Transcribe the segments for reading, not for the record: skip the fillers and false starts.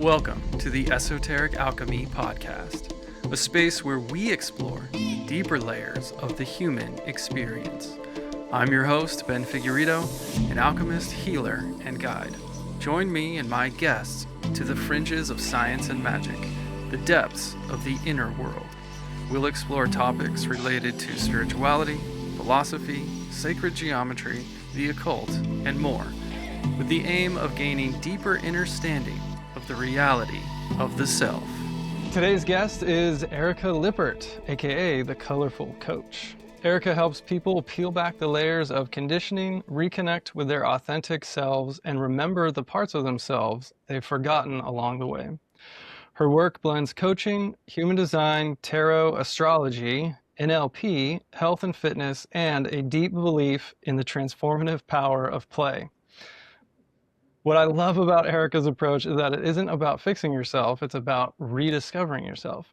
Welcome to the Esoteric Alchemy Podcast, a space where we explore deeper layers of the human experience. I'm your host, Ben Figueredo, an alchemist, healer, and guide. Join me and my guests to the fringes of science and magic, the depths of the inner world. We'll explore topics related to spirituality, philosophy, sacred geometry, the occult, and more, with the aim of gaining deeper understanding of the reality of the self. Today's guest is Erika Lippert, aka the Colorful Coach. Erika helps people peel back the layers of conditioning, reconnect with their authentic selves, and remember the parts of themselves they've forgotten along the way. Her work blends coaching, human design, tarot, astrology, NLP, health and fitness, and a deep belief in the transformative power of play. What I love about Erika's approach is that it isn't about fixing yourself, it's about rediscovering yourself.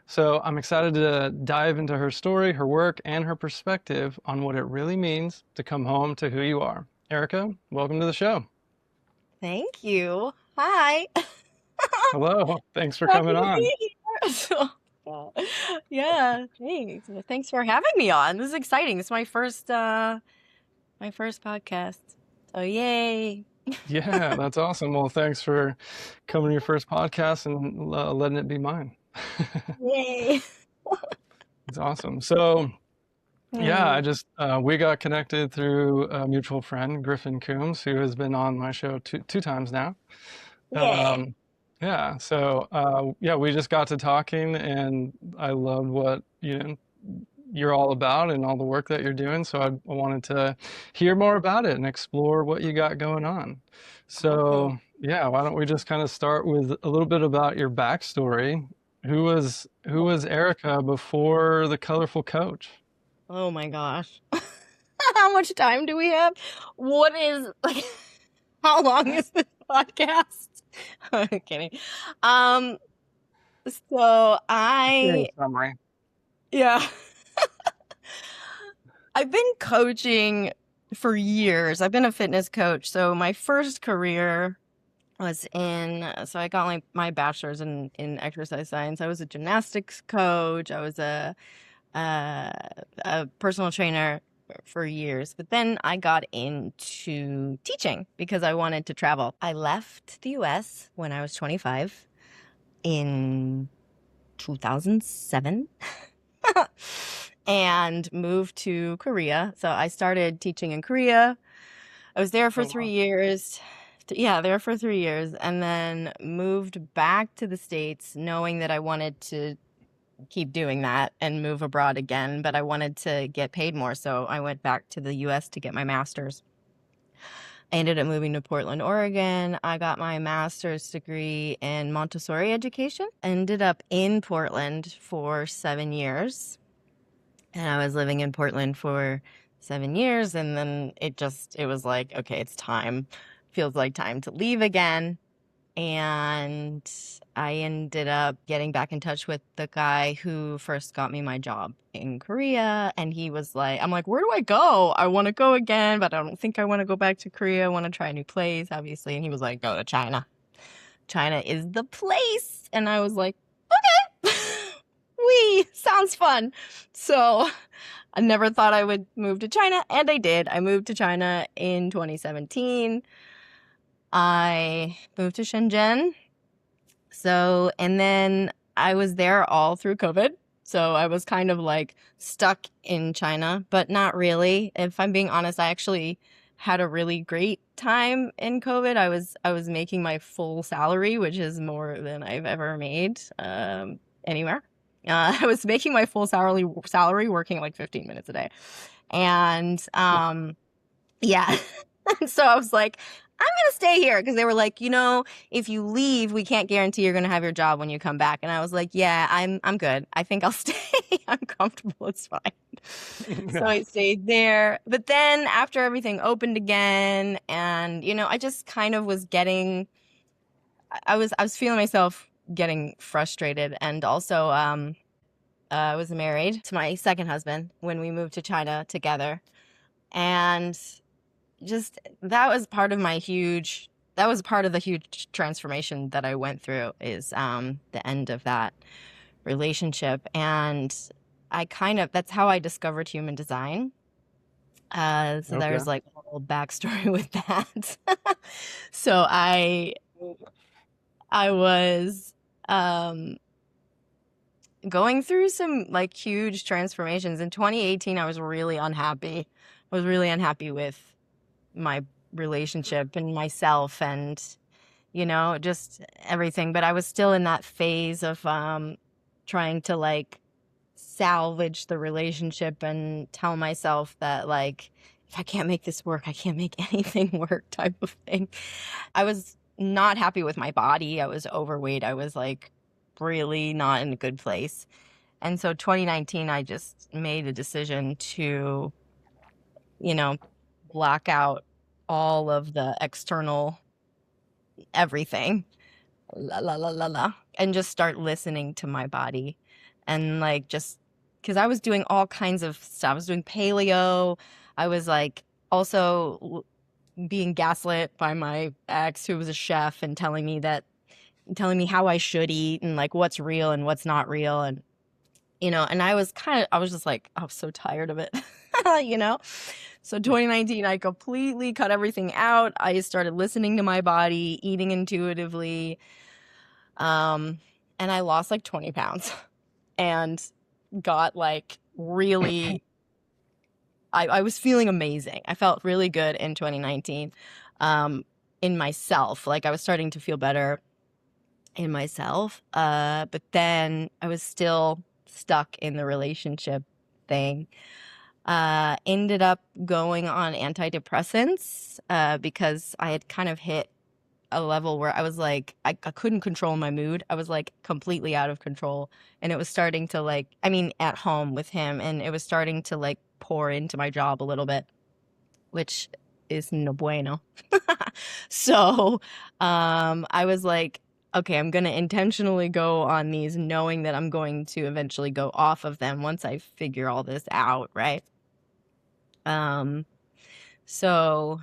So I'm excited to dive into her story, her work, and her perspective on what it really means to come home to who you are. Erika, welcome to the show. Thank you. Hi. Hello. Thanks for coming on. Yeah, thanks. Thanks for having me on. This is exciting. It's my first podcast. So yay. Yeah, that's awesome. Well, thanks for coming to your first podcast and letting it be mine. Yay. It's awesome. So, yeah, we got connected through a mutual friend, Griffin Coombs, who has been on my show two times now. Yeah. We just got to talking, and I loved what you're all about and all the work that you're doing. So I wanted to hear more about it and explore what you got going on. So yeah, why don't we just kind of start with a little bit about your backstory? Who was Erika before the Colorful Coach? Oh my gosh. How much time do we have? How long is this podcast? I'm kidding. Summary. Yeah. I've been coaching for years. I've been a fitness coach. So my first career was I got my bachelor's in exercise science. I was a gymnastics coach. I was a personal trainer for years. But then I got into teaching because I wanted to travel. I left the US when I was 25 in 2007. And moved to Korea. So I started teaching in Korea. I was there for 3 years. Yeah, there for 3 years. And then moved back to the States knowing that I wanted to keep doing that and move abroad again. But I wanted to get paid more. So I went back to the US to get my master's. I ended up moving to Portland, Oregon. I got my master's degree in Montessori education. Ended up in Portland for 7 years. And I was living in Portland for 7 years. And then it was like, okay, it's time. Feels like time to leave again. And I ended up getting back in touch with the guy who first got me my job in Korea. And he was like, I'm like, where do I go? I want to go again, but I don't think I want to go back to Korea. I want to try a new place, obviously. And he was like, go to China. China is the place. And I was like, okay. Sounds fun. So I never thought I would move to China, and I did. I moved to China in 2017. I moved to Shenzhen. And then I was there all through COVID. So I was kind of like stuck in China, but not really. If I'm being honest, I actually had a really great time in COVID. I was making my full salary, which is more than I've ever made anywhere. I was making my full salary working like 15 minutes a day. And yeah. So I was like, I'm going to stay here because they were like, if you leave, we can't guarantee you're going to have your job when you come back. And I was like, yeah, I'm good. I think I'll stay. I'm comfortable. It's fine. So I stayed there. But then after everything opened again and, I just kind of was I was feeling myself getting frustrated. And also, I was married to my second husband when we moved to China together. And just that was part of my huge was part of the huge transformation that I went through, is the end of that relationship. And that's how I discovered human design. So Okay. there's like a whole backstory with that. So I was going through some like huge transformations. In 2018, I was really unhappy. I was really unhappy with my relationship and myself and, just everything. But I was still in that phase of trying to like salvage the relationship and tell myself that like, if I can't make this work, I can't make anything work type of thing. I was not happy with my body. I was overweight. I was like really not in a good place. And so 2019, I just made a decision to, block out all of the external everything, and just start listening to my body. And like, just because I was doing all kinds of stuff. I was doing paleo. I was like also being gaslit by my ex, who was a chef, and telling me how I should eat and like what's real and what's not real. And, and I was just like, I was so tired of it, So 2019, I completely cut everything out. I started listening to my body, eating intuitively. And I lost like 20 pounds and got like really, I was feeling amazing. I felt really good in 2019 in myself. Like I was starting to feel better in myself. But then I was still stuck in the relationship thing. Ended up going on antidepressants because I had kind of hit a level where I was like, I couldn't control my mood. I was like completely out of control. And it was starting to like, at home with him, and it was starting to like pour into my job a little bit, which is no bueno. So I was like, okay, I'm going to intentionally go on these, knowing that I'm going to eventually go off of them once I figure all this out, right? So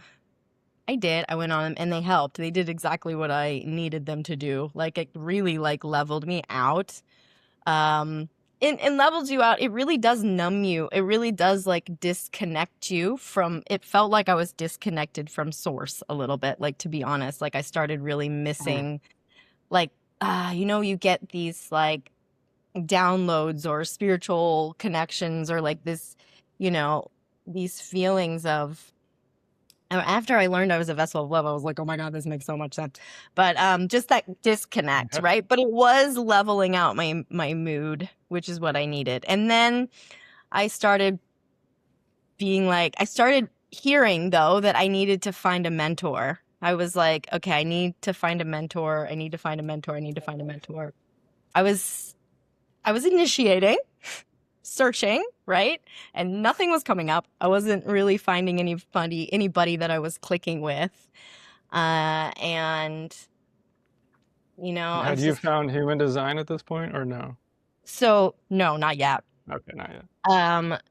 I did. I went on them and they helped. They did exactly what I needed them to do. Like it really like leveled me out. And levels you out. It really does numb you. It really does like disconnect you from, it felt like I was disconnected from source a little bit. Like, to be honest, like I started really missing like, you get these like downloads or spiritual connections or like this, these feelings of, after I learned I was a vessel of love, I was like, oh my God, this makes so much sense. But just that disconnect, right? But it was leveling out my mood, which is what I needed. And then I started hearing though that I needed to find a mentor. I was like, okay, I need to find a mentor. I need to find a mentor. I need to find a mentor. I was initiating, searching, right? And nothing was coming up. I wasn't really finding anybody that I was clicking with. And, Had you found human design at this point or no? So, no, not yet. Okay, not yet.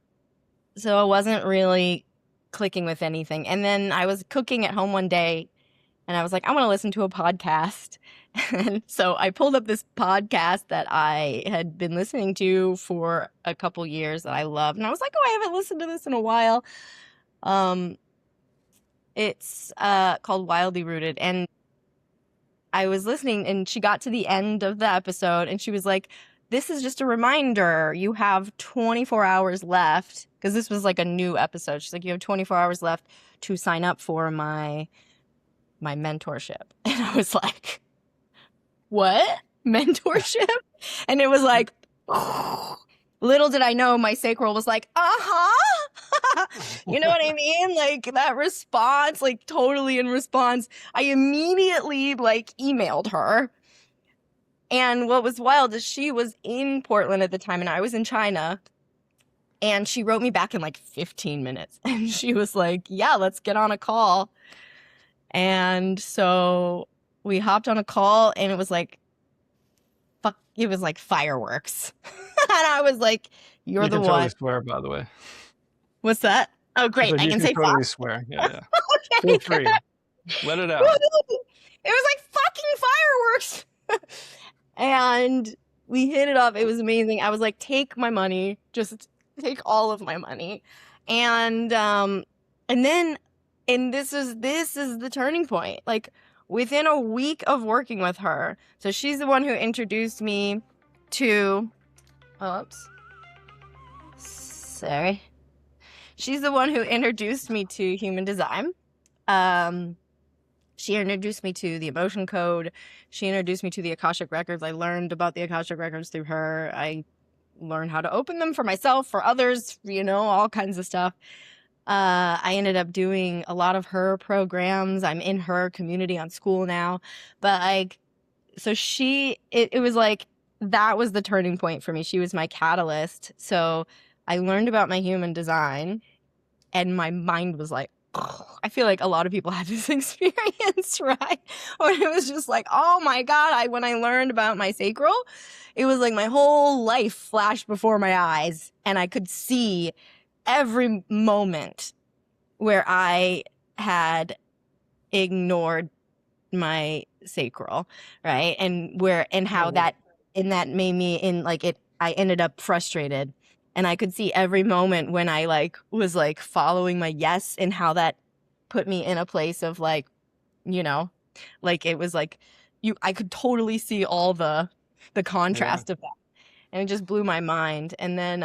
So I wasn't really clicking with anything. And then I was cooking at home one day and I was like, I want to listen to a podcast. And so I pulled up this podcast that I had been listening to for a couple years that I love. And I was like, oh, I haven't listened to this in a while. It's called Wildly Rooted. And I was listening and she got to the end of the episode and she was like, this is just a reminder. You have 24 hours left. Because this was like a new episode. She's like, you have 24 hours left to sign up for my mentorship. And I was like, what? Mentorship? And it was like, little did I know my sacral was like, uh-huh. You know what I mean? Like that response, like totally in response. I immediately like emailed her. And what was wild is she was in Portland at the time and I was in China. And she wrote me back in like 15 minutes. And she was like, yeah, let's get on a call. And so we hopped on a call and it was like, it was like fireworks. And I was like, you're the one. You can totally swear, by the way. What's that? Oh, great. I can say totally swear. Yeah. Okay. Feel free. Let it out. It was like fucking fireworks. And we hit it off. It was amazing. I was like, take my money, just take all of my money. And then this is the turning point. Like within a week of working with her. So she's the one who introduced me to sorry. She's the one who introduced me to human design. She introduced me to the emotion code. She introduced me to the Akashic records. I learned about the Akashic records through her. I learned how to open them for myself, for others, all kinds of stuff. I ended up doing a lot of her programs. I'm in her community on school now. But so it was like, that was the turning point for me. She was my catalyst. So I learned about my human design and my mind was like, I feel like a lot of people had this experience, right? When it was just like, oh my God, when I learned about my sacral, it was like my whole life flashed before my eyes and I could see every moment where I had ignored my sacral, right? And how that made me I ended up frustrated. And I could see every moment when I was following my yes and how that put me in a place of it was I could totally see all the contrast of that. And it just blew my mind. And then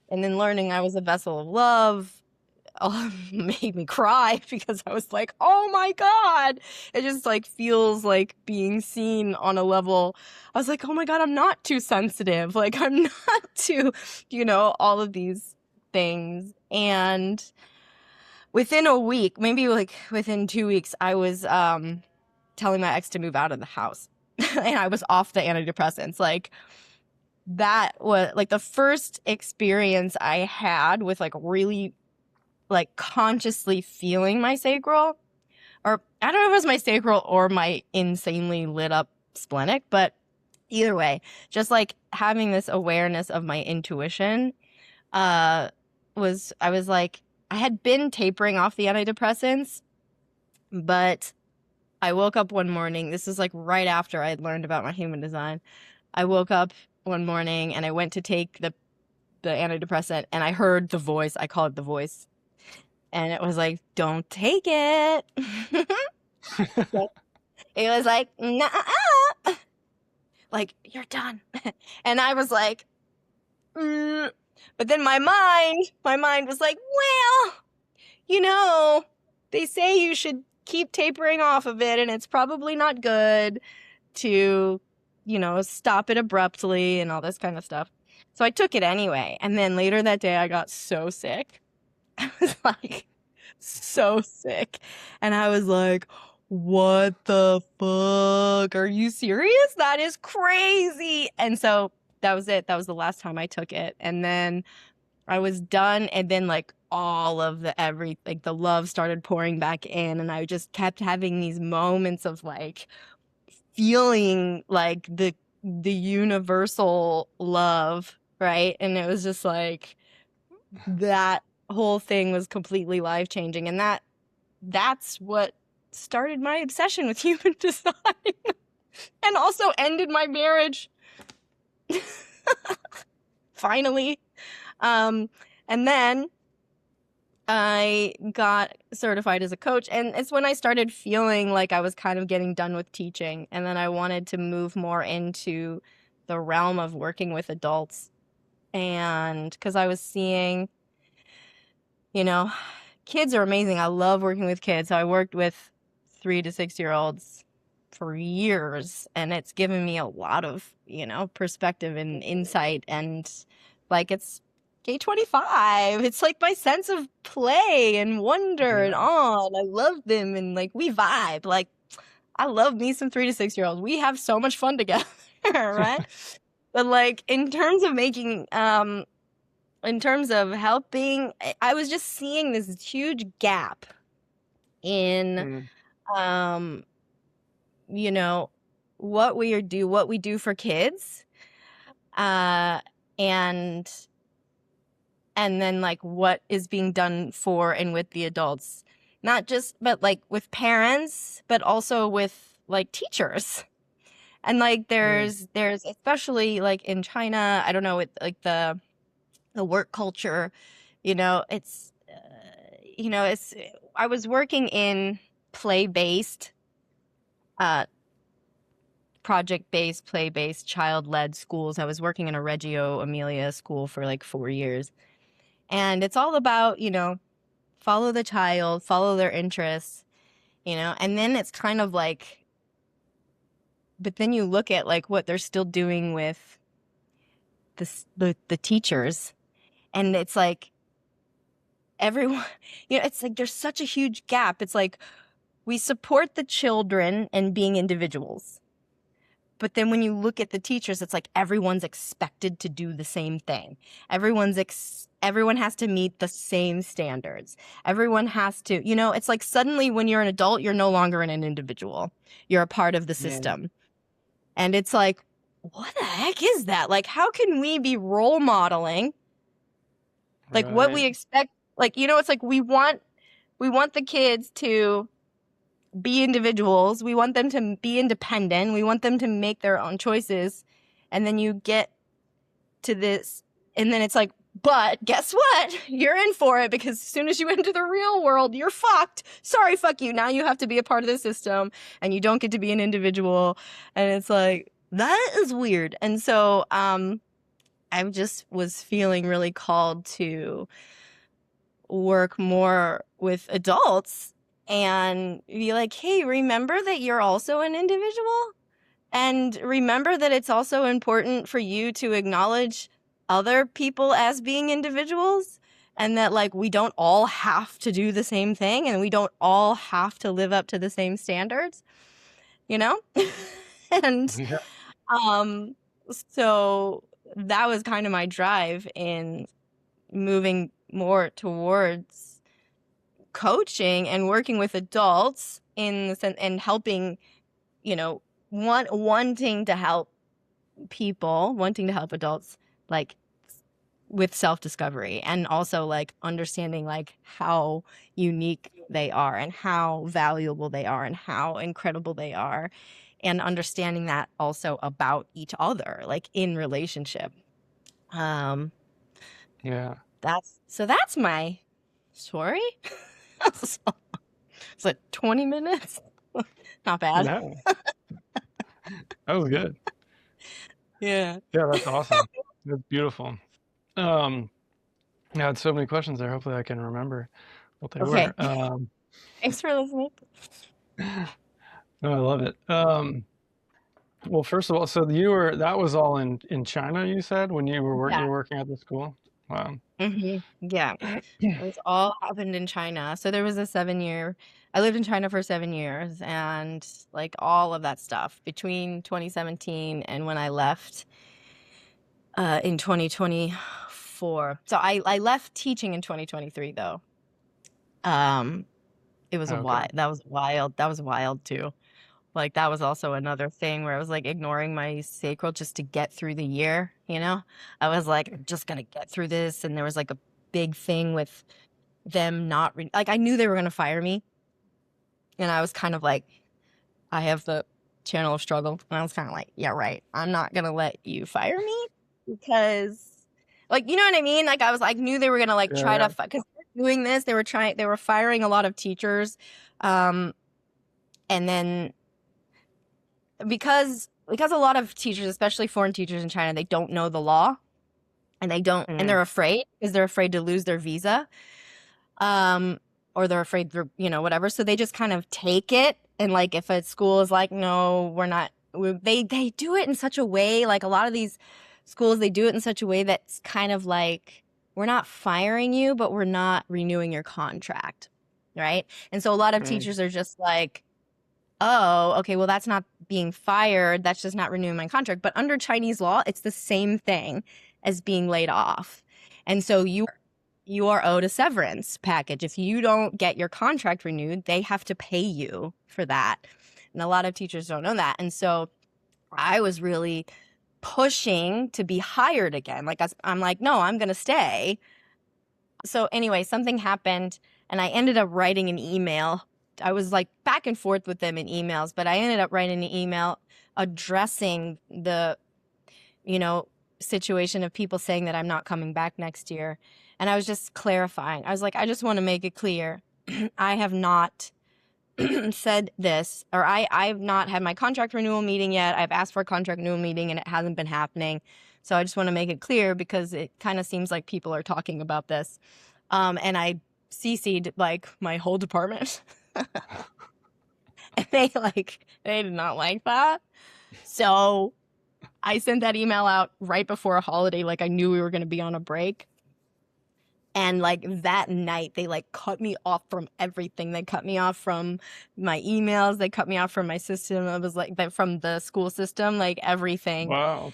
learning I was a vessel of love made me cry because I was like, oh my God, it just feels like being seen on a level. I was like, oh my God, I'm not too sensitive. I'm not too, all of these things. And within a week, maybe within 2 weeks, I was telling my ex to move out of the house and I was off the antidepressants. That was the first experience I had with really consciously feeling my sacral, or I don't know if it was my sacral or my insanely lit up splenic, but either way, just having this awareness of my intuition I had been tapering off the antidepressants, but I woke up one morning, this is right after I had learned about my human design. I woke up one morning and I went to take the antidepressant and I heard the voice, I call it the voice. And it was like, don't take it. It was like, nah, you're done. And I was like, But then my mind was like, well, they say you should keep tapering off of it and it's probably not good to, stop it abruptly and all this kind of stuff. So I took it anyway. And then later that day I got so sick. I was so sick. And I was like, what the fuck? Are you serious? That is crazy. And so that was it. That was the last time I took it. And then I was done. And then all of the love started pouring back in. And I just kept having these moments of feeling the universal love. Right. And it was just that whole thing was completely life-changing, and that's what started my obsession with human design and also ended my marriage finally. And then I got certified as a coach, and it's when I started feeling like I was kind of getting done with teaching, and then I wanted to move more into the realm of working with adults. And because I was seeing, kids are amazing. I love working with kids. So I worked with 3 to 6 year olds for years, and it's given me a lot of, perspective and insight. And it's K25. It's my sense of play and wonder and awe. And I love them, and we vibe. I love me some 3 to 6 year olds. We have so much fun together, right? But in terms of making in terms of helping, I was just seeing this huge gap in, what we do for kids, and then what is being done for and with the adults. not just, but like with parents, but also with like teachers. And like there's especially like in China, I don't know, with like the work culture, it's it's I was working in play-based, project-based, play-based, child-led schools. I was working in a Reggio Emilia school for like 4 years. And it's all about, follow the child, follow their interests, and then it's kind of like, but then you look at like what they're still doing with the teachers, and it's like everyone, it's like there's such a huge gap. It's like we support the children and being individuals, but then when you look at the teachers, it's like everyone's expected to do the same thing. Everyone has to meet the same standards. Everyone has to, it's like suddenly when you're an adult, you're no longer an individual. You're a part of the system. And it's like, what the heck is that? Like, how can we be role modeling? Like what we expect, like, it's like we want the kids to be individuals. We want them to be independent. We want them to make their own choices. And then you get to this, and then it's like, but guess what? You're in for it, because as soon as you enter the real world, you're fucked. Sorry, fuck you. Now you have to be a part of the system, and you don't get to be an individual. And it's like, that is weird. And so I just was feeling really called to work more with adults and be like, hey, remember that you're also an individual, and remember that it's also important for you to acknowledge other people as being individuals, and that like we don't all have to do the same thing, and we don't all have to live up to the same standards, and so that was kind of my drive in moving more towards coaching and working with adults in the sense, and helping, wanting to help people, wanting to help adults like with self-discovery, and also like understanding like how unique they are and how valuable they are and how incredible they are, and understanding that also about each other, like in relationship. That's my story. It's like 20 minutes. Not bad. No. That was good. Yeah, that's awesome. That's beautiful. I had so many questions there. Hopefully I can remember what they okay. were. Thanks for listening. No, I love it. Well, first of all, so that was all in China, you said, when you were Yeah. working at the school? Wow. Yeah, it was all happened in China. So there was I lived in China for 7 years, and like all of that stuff between 2017 and when I left in 2024. So I left teaching in 2023 though. It was Okay. that was wild. That was wild too. Like that was also another thing where I was like ignoring my sacral just to get through the year, I was like, I'm just gonna get through this. And there was like a big thing with them not like I knew they were gonna fire me, and I was kind of like, I have the channel of struggle, and I was kind of like, yeah, right, I'm not gonna let you fire me, because like, you know what I mean? Like I was like, knew they were gonna like try to, because doing this, they were firing a lot of teachers, and then because a lot of teachers, especially foreign teachers in China, they don't know the law, and and they're afraid, because they're afraid to lose their visa, or they're afraid for, whatever. So they just kind of take it. And like, if a school is like, no, they do it in such a way, like a lot of these schools, they do it in such a way that's kind of like, we're not firing you, but we're not renewing your contract. Right. And so a lot of teachers are just like, oh, okay, well, that's not being fired. That's just not renewing my contract. But under Chinese law, it's the same thing as being laid off. And so you are owed a severance package. If you don't get your contract renewed, they have to pay you for that. And a lot of teachers don't know that. And so I was really pushing to be hired again. Like I'm like, no, I'm going to stay. So anyway, something happened, And I ended up writing an email. I was like back and forth with them in emails, but I ended up writing an email addressing the, situation of people saying that I'm not coming back next year. And I was just clarifying. I was like, I just want to make it clear. I have not said this, or I've not had my contract renewal meeting yet. I've asked for a contract renewal meeting and it hasn't been happening. So I just want to make it clear because it kind of seems like people are talking about this. And I CC'd like my whole department. And they did not like that. So I sent that email out right before a holiday. Like I knew we were going to be on a break. And like that night, they like cut me off from everything. They cut me off from my emails. They cut me off from my system. It was like from the school system, like everything. Wow.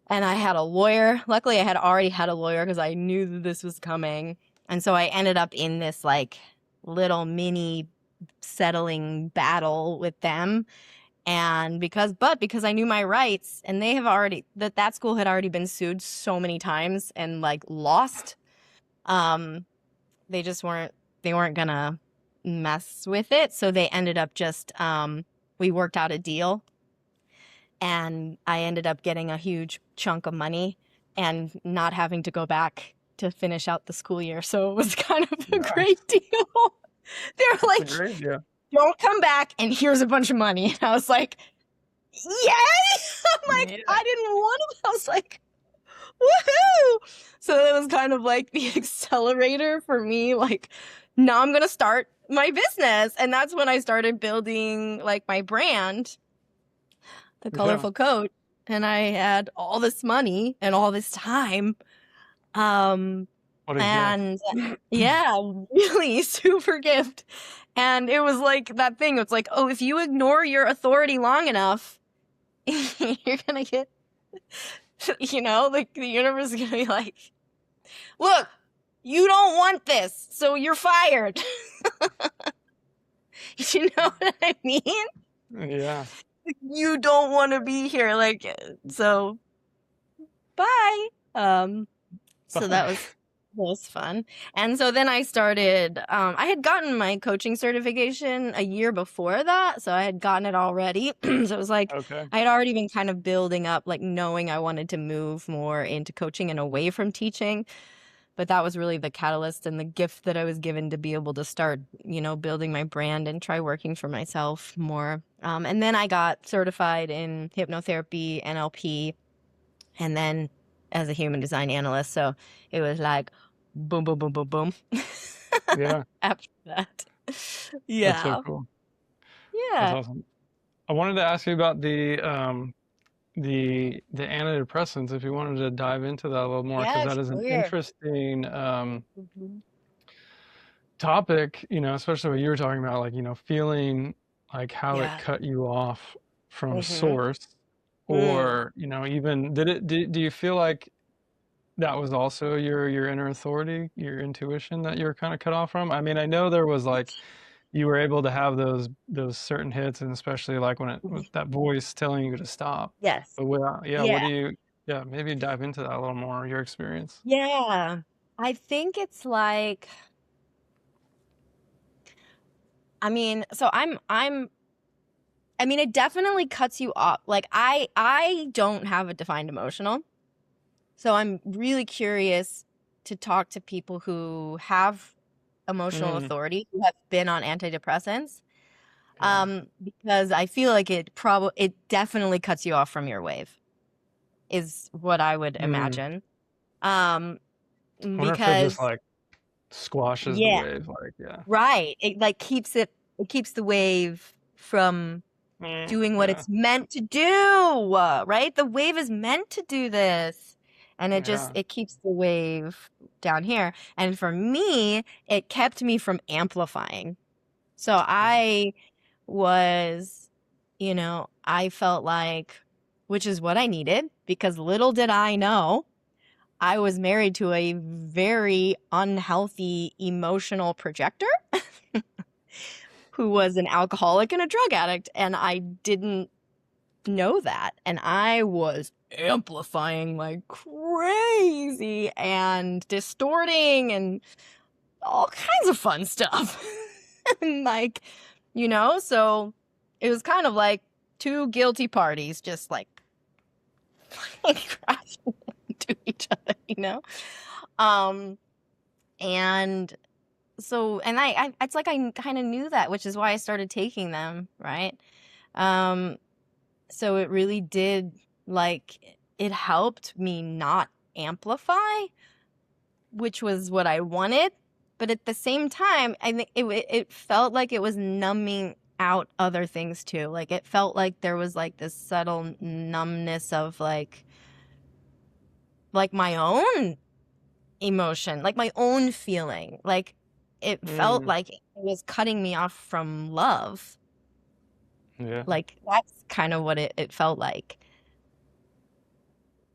And I had a lawyer. Luckily, I had already had a lawyer because I knew that this was coming. And so I ended up in this like little mini settling battle with them. And because I knew my rights, and they have already, that school had already been sued so many times and like lost. They just weren't gonna mess with it. So they ended up just, we worked out a deal and I ended up getting a huge chunk of money and not having to go back to finish out the school year. So it was kind of a great deal. They're like, don't come back and here's a bunch of money. And I was like, yay! I'm like, I didn't want to. I was like, woohoo! So it was kind of like the accelerator for me. Like, now I'm going to start my business. And that's when I started building like my brand, the Colorful Coach. And I had all this money and all this time. Really super gift. And it was like that thing. It's like, oh, if you ignore your authority long enough, you're going to get, like the universe is going to be like, look, you don't want this, so you're fired. You know what I mean? Yeah. You don't want to be here. Like, so bye. So that was fun. And so then I started, I had gotten my coaching certification a year before that. So I had gotten it already. So it was like, I had already been kind of building up, like knowing I wanted to move more into coaching and away from teaching. But that was really the catalyst and the gift that I was given to be able to start, building my brand and try working for myself more. And then I got certified in hypnotherapy, NLP, and then as a human design analyst. So it was like boom, boom, boom, boom, boom. Yeah. After that. Yeah. That's so cool. Yeah. That's awesome. I wanted to ask you about the antidepressants, if you wanted to dive into that a little more, because that is an interesting topic, especially what you were talking about, like, feeling like how it cut you off from source, or, even do you feel like that was also your inner authority, your intuition that you were kind of cut off from? I mean, I know there was like, you were able to have those certain hits, and especially like when it was that voice telling you to stop. Yes. But what do you, maybe dive into that a little more, your experience. Yeah. I think it's like, it definitely cuts you off. Like I don't have a defined emotional. So I'm really curious to talk to people who have emotional authority, who have been on antidepressants, because I feel like it definitely cuts you off from your wave, is what I would imagine. Because it just like squashes the wave, right. It like keeps the wave from doing what it's meant to do, right? The wave is meant to do this. And it keeps the wave down here. And for me, it kept me from amplifying. So I was, I felt like, which is what I needed, because little did I know, I was married to a very unhealthy emotional projector who was an alcoholic and a drug addict. And I didn't know that. And I was amplifying like crazy and distorting and all kinds of fun stuff. And like, so it was kind of like two guilty parties just like crashing into each other, and so, and I it's like I kind of knew that, which is why I started taking them, right? So it really did, like, it helped me not amplify, which was what I wanted. But at the same time, I think it felt like it was numbing out other things too. Like, it felt like there was like this subtle numbness of like my own emotion, like my own feeling. Like, it felt like it was cutting me off from love. Yeah. Like, that's kind of what it felt like.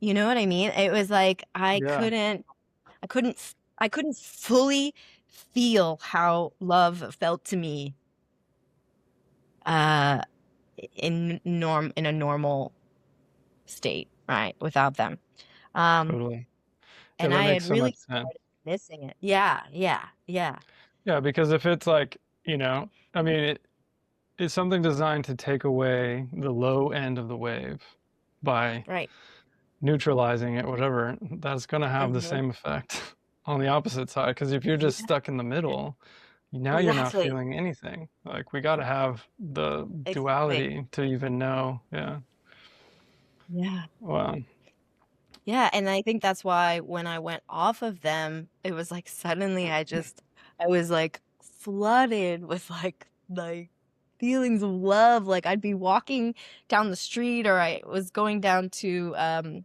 You know what I mean? It was like I couldn't fully feel how love felt to me in a normal state, right? Without them. Totally. Yeah, And that I had makes so really much sense. started missing it. Yeah. Yeah, because if it's like, I mean, it's something designed to take away the low end of the wave by Right. neutralizing it, whatever, that's going to have the same effect on the opposite side. Because if you're just stuck in the middle, now you're not Exactly. feeling anything. Like, we got to have the Exactly. duality to even know. Yeah. Yeah. Wow. Yeah, and I think that's why when I went off of them, it was like suddenly I was like flooded with like feelings of love. Like, I'd be walking down the street, or I was going down to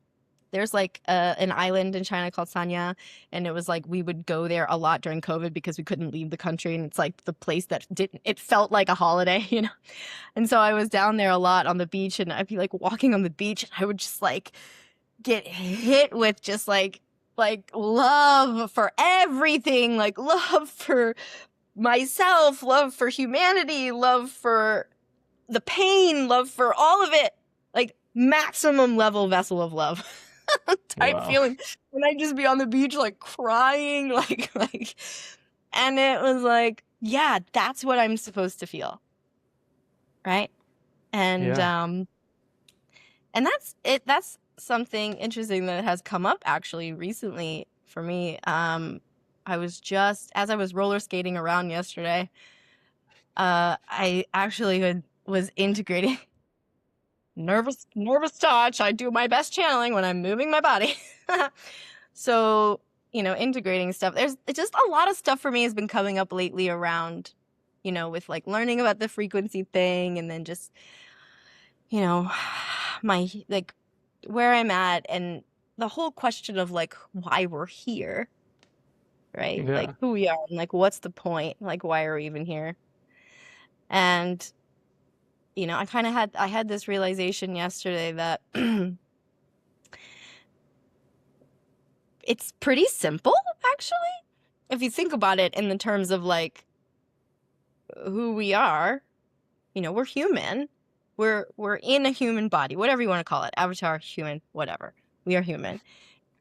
there's like an island in China called Sanya, and it was like we would go there a lot during COVID because we couldn't leave the country, and it's like the place that it felt like a holiday, And so I was down there a lot on the beach, and I'd be like walking on the beach, and I would just like get hit with just like love for everything, like love for myself, love for humanity, love for the pain, love for all of it, like maximum level vessel of love type feeling. And I'd just be on the beach like crying, like and it was like, yeah, that's what I'm supposed to feel, right? And and that's something interesting that has come up actually recently for me. I was just, as I was roller skating around yesterday, I actually was integrating nervous touch. I do my best channeling when I'm moving my body. So, integrating stuff. There's just a lot of stuff for me has been coming up lately around, with like learning about the frequency thing, and then just, my like where I'm at, and the whole question of like why we're here, right? Yeah. Like who we are, and like what's the point? Like, why are we even here? And I had this realization yesterday that it's pretty simple, actually, if you think about it in the terms of like who we are. We're human. We're in a human body, whatever you want to call it, avatar, human, whatever. We are human.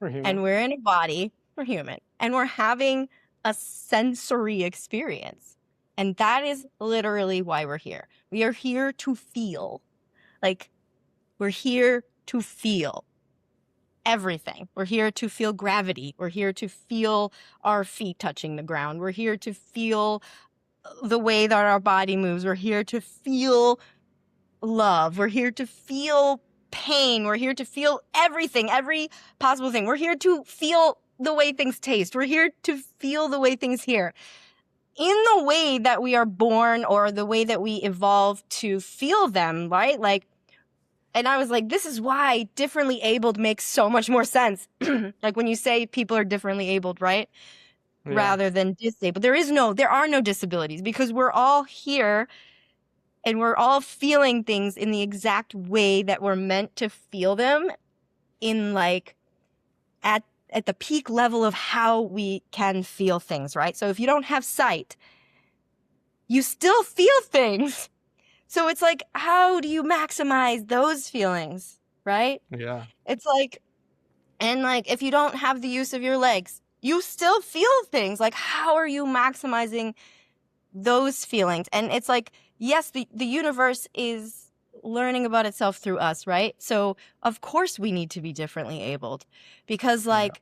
We're human. And we're in a body. We're human. And we're having a sensory experience. And that is literally why we're here. We are here to feel. Like, we're here to feel everything. We're here to feel gravity. We're here to feel our feet touching the ground. We're here to feel the way that our body moves. We're here to feel love. We're here to feel pain. We're here to feel everything, every possible thing. We're here to feel the way things taste. We're here to feel the way things hear. In the way that we are born, or the way that we evolve to feel them, right? Like, and I was like, this is why differently abled makes so much more sense. Like when you say people are differently abled, right? Yeah. Rather than disabled. There are no disabilities, because we're all here and we're all feeling things in the exact way that we're meant to feel them, in like at the peak level of how we can feel things, right? So if you don't have sight, you still feel things. So it's like, how do you maximize those feelings, right? Yeah. It's like, and like, if you don't have the use of your legs, you still feel things. Like, how are you maximizing those feelings? And it's like, yes, the universe is learning about itself through us, right? So of course we need to be differently abled, because like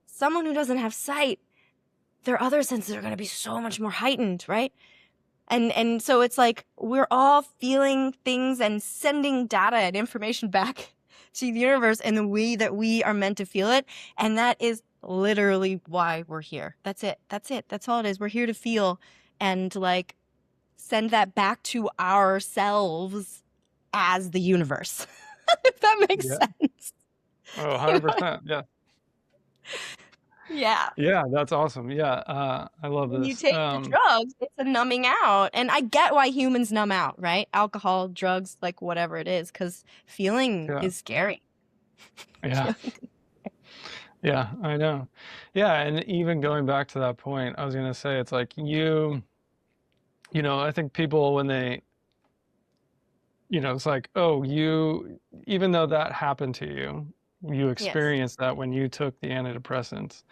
someone who doesn't have sight, their other senses are going to be so much more heightened, right? And so it's like we're all feeling things and sending data and information back to the universe in the way that we are meant to feel it. And that is literally why we're here. That's it. That's all it is. We're here to feel and like send that back to ourselves as the universe. If that makes sense. Oh, 100%. Yeah. Yeah. Yeah, that's awesome. Yeah, I love this. When you take the drugs, it's a numbing out. And I get why humans numb out, right? Alcohol, drugs, like whatever it is, because feeling is scary. Yeah. Yeah, I know. Yeah, and even going back to that point, I was going to say, it's like you know, I think people when they, you know, it's like, oh, even though that happened to you, you experienced that when you took the antidepressants.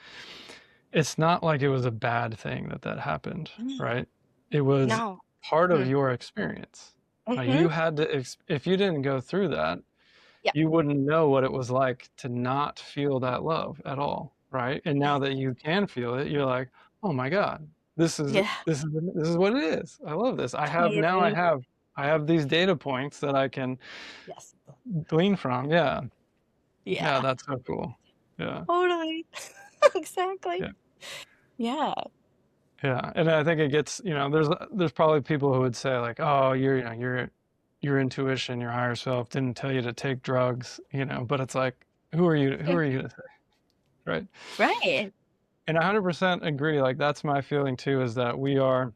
It's not like it was a bad thing that happened, right? It was part of your experience. You had to, if you didn't go through that, you wouldn't know what it was like to not feel that love at all, right? And now that you can feel it, you're like, oh my God, this is what it is. I love this. I have these data points that I can glean from. Yeah, that's so cool. Yeah. Totally. Exactly. Yeah. Yeah, and I think it gets, you know, there's probably people who would say like, oh, your intuition, your higher self didn't tell you to take drugs, you know, but it's like, who are you to say, right? Right. And 100% agree. Like that's my feeling too, is that we're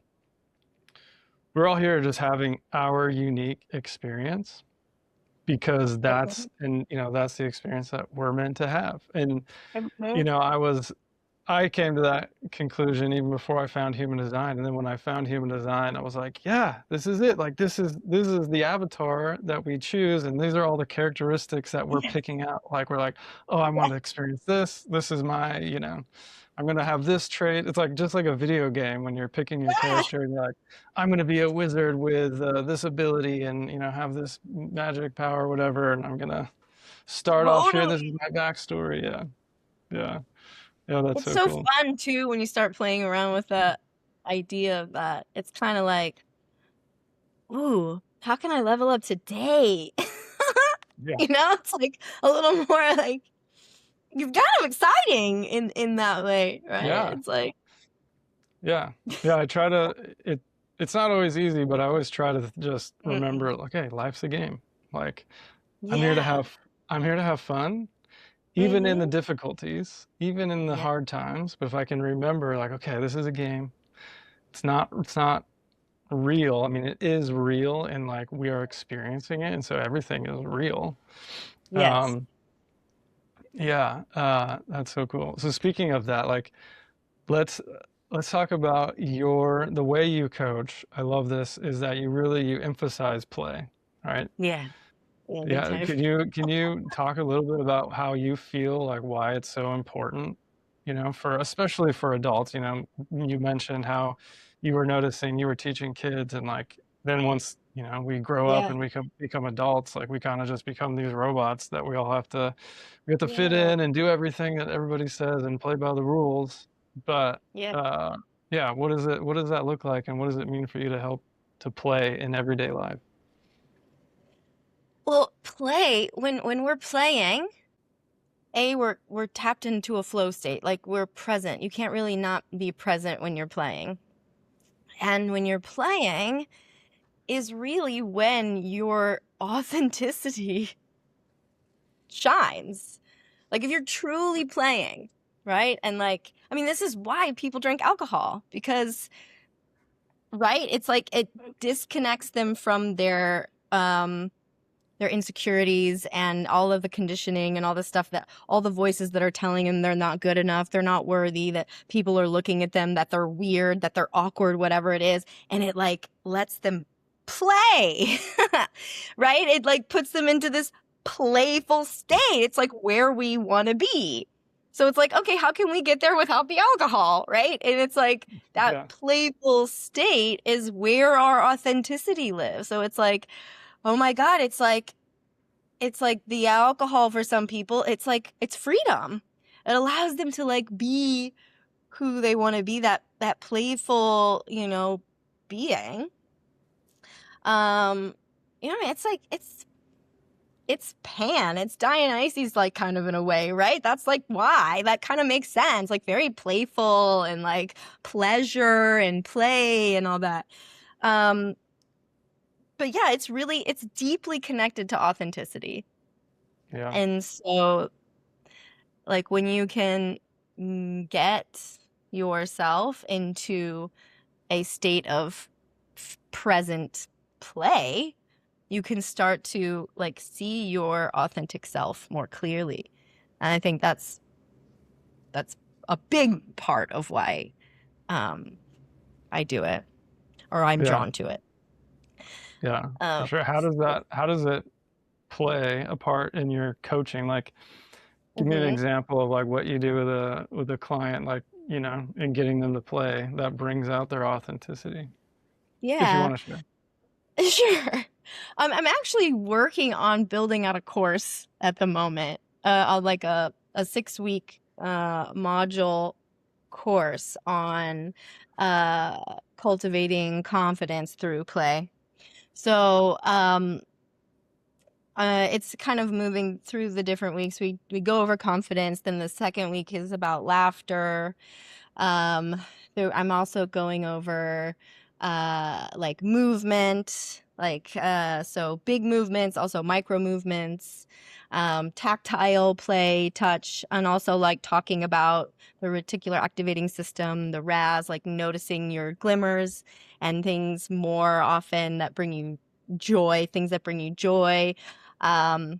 all here just having our unique experience, because that's the experience that we're meant to have. And you know, I came to that conclusion even before I found human design. And then when I found human design, I was like, yeah, this is it. Like this is the avatar that we choose, and these are all the characteristics that we're picking out. Like we're like, oh, I want to experience this. This is my, you know, I'm gonna have this trait. It's like just like a video game when you're picking your character, and you're like, I'm gonna be a wizard with this ability, and you know, have this magic power, or whatever, and I'm gonna start off here. This is my backstory. Yeah, that's so cool. fun too when you start playing around with that idea of that. It's kind of like, ooh, how can I level up today? You know, it's like a little more like, you're kind of exciting in that way, right? Yeah. It's like, I try to, it's not always easy, but I always try to just remember, like, hey, life's a game. Like, I'm here to have fun, even in the difficulties, even in the hard times. But if I can remember, like, okay, this is a game. It's not real. I mean, it is real, and like we are experiencing it, and so everything is real. yes. That's so cool. So speaking of that, like, let's talk about the way you coach. I love this, is that you emphasize play, right? Yeah. Can you talk a little bit about how you feel, like why it's so important, you know, especially for adults? You know, you mentioned how you were noticing you were teaching kids, and like then once, you know, we grow up and we become adults, like we kind of just become these robots that we have to fit in and do everything that everybody says and play by the rules. But what does that look like, and what does it mean for you to help to play in everyday life? Well, play, when we're playing, we're tapped into a flow state. Like we're present. You can't really not be present when you're playing. And when you're playing is really when your authenticity shines. Like if you're truly playing, right? And like, I mean, this is why people drink alcohol, because, right? It's like it disconnects them from their insecurities and all of the conditioning and all the stuff all the voices that are telling them they're not good enough, they're not worthy, that people are looking at them, that they're weird, that they're awkward, whatever it is. And it like lets them play, right? It like puts them into this playful state. It's like where we want to be. So it's like, okay, how can we get there without the alcohol, right? And it's like that playful state is where our authenticity lives. So it's like, oh my God, it's like the alcohol for some people, it's like, it's freedom. It allows them to like be who they want to be, that playful, being. It's like, it's Pan, it's Dionysus, like, kind of in a way, right? That's like why that kind of makes sense, like very playful and like pleasure and play and all that. But yeah, it's deeply connected to authenticity. Yeah. And so, like, when you can get yourself into a state of present play, you can start to like see your authentic self more clearly. And I think that's a big part of why I do it, or I'm drawn to it. Yeah, for sure. How does it play a part in your coaching? Like, give me an example of like what you do with a client, like, and getting them to play that brings out their authenticity. Yeah. If you want to share. Sure. I'm actually working on building out a course at the moment, on like a 6-week module course on cultivating confidence through play. So it's kind of moving through the different weeks. We go over confidence. Then the second week is about laughter. I'm also going over like movement, like so big movements, also micro movements, tactile play, touch, and also like talking about the reticular activating system, the RAS, like noticing your glimmers and things more often that bring you joy, things that bring you joy. And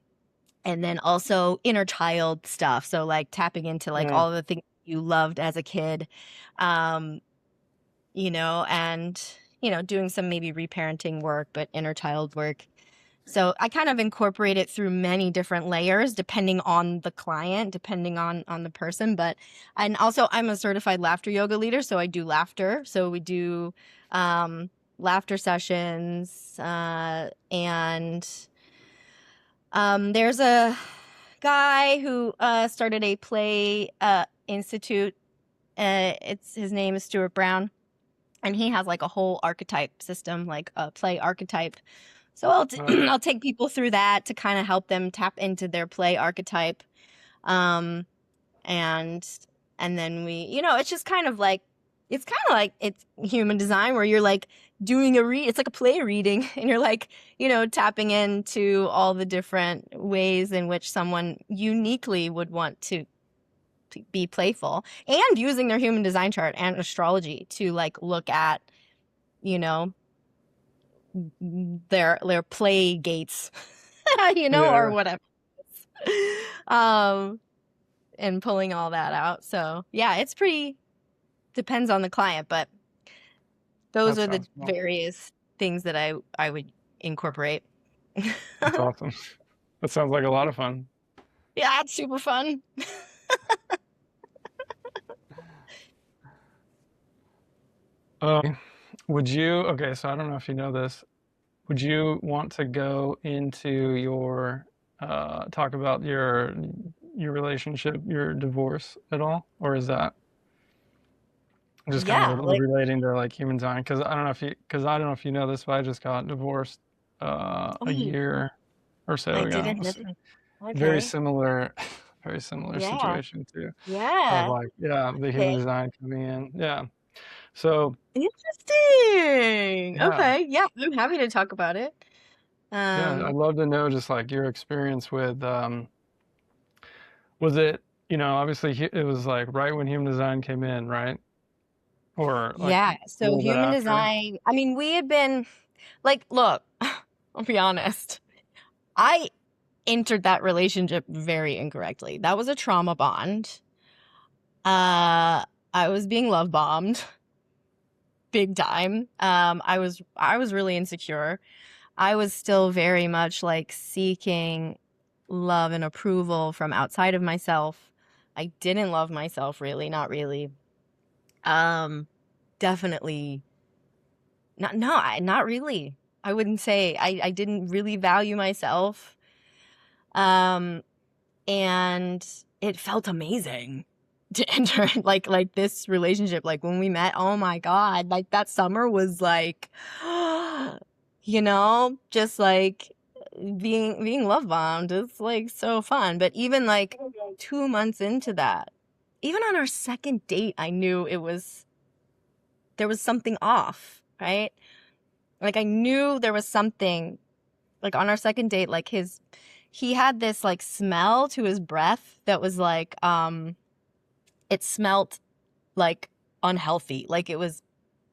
then also inner child stuff. So like tapping into like all the things you loved as a kid, and doing some maybe reparenting work, but inner child work. So I kind of incorporate it through many different layers, depending on the client, depending on the person. And also I'm a certified laughter yoga leader, so I do laughter. So we do laughter sessions, and there's a guy who started a play institute. His name is Stuart Brown, and he has like a whole archetype system, like a play archetype. So I'll take people through that to kind of help them tap into their play archetype, and then we, it's just kind of like it's human design, where you're like doing it's like a play reading, and you're like, tapping into all the different ways in which someone uniquely would want to be playful, and using their human design chart and astrology to like look at, their play gates, or whatever, and pulling all that out. So yeah, it's pretty depends on the client, but those are the various things that I would incorporate. That's awesome. That sounds like a lot of fun. Yeah, it's super fun. So I don't know if you know this. Would you want to go into your talk about your relationship, your divorce at all, or is that just kind of relating to like human design? Because I don't know if you know this, but I just got divorced a year or so ago. Okay. Very similar situation too. Yeah. Like the human design coming in. Yeah. So interesting. Yeah. Okay. Yeah, I'm happy to talk about it. I'd love to know just like your experience with was it, obviously it was like right when human design came in, right? Or like so human design, I mean, we had been like, look, I'll be honest. I entered that relationship very incorrectly. That was a trauma bond. I was being love bombed big time. I was really insecure. I was still very much like seeking love and approval from outside of myself. I didn't love myself, really, not really. Definitely not really. I wouldn't say I didn't really value myself. And it felt amazing to enter like this relationship. Like when we met, oh my God, like that summer was like, you know, just like being love bombed. It's like so fun. But even like 2 months into that, even on our second date, I knew there was something off, right? Like I knew there was something, like on our second date, like he had this like smell to his breath that was like, it smelled like unhealthy. Like it was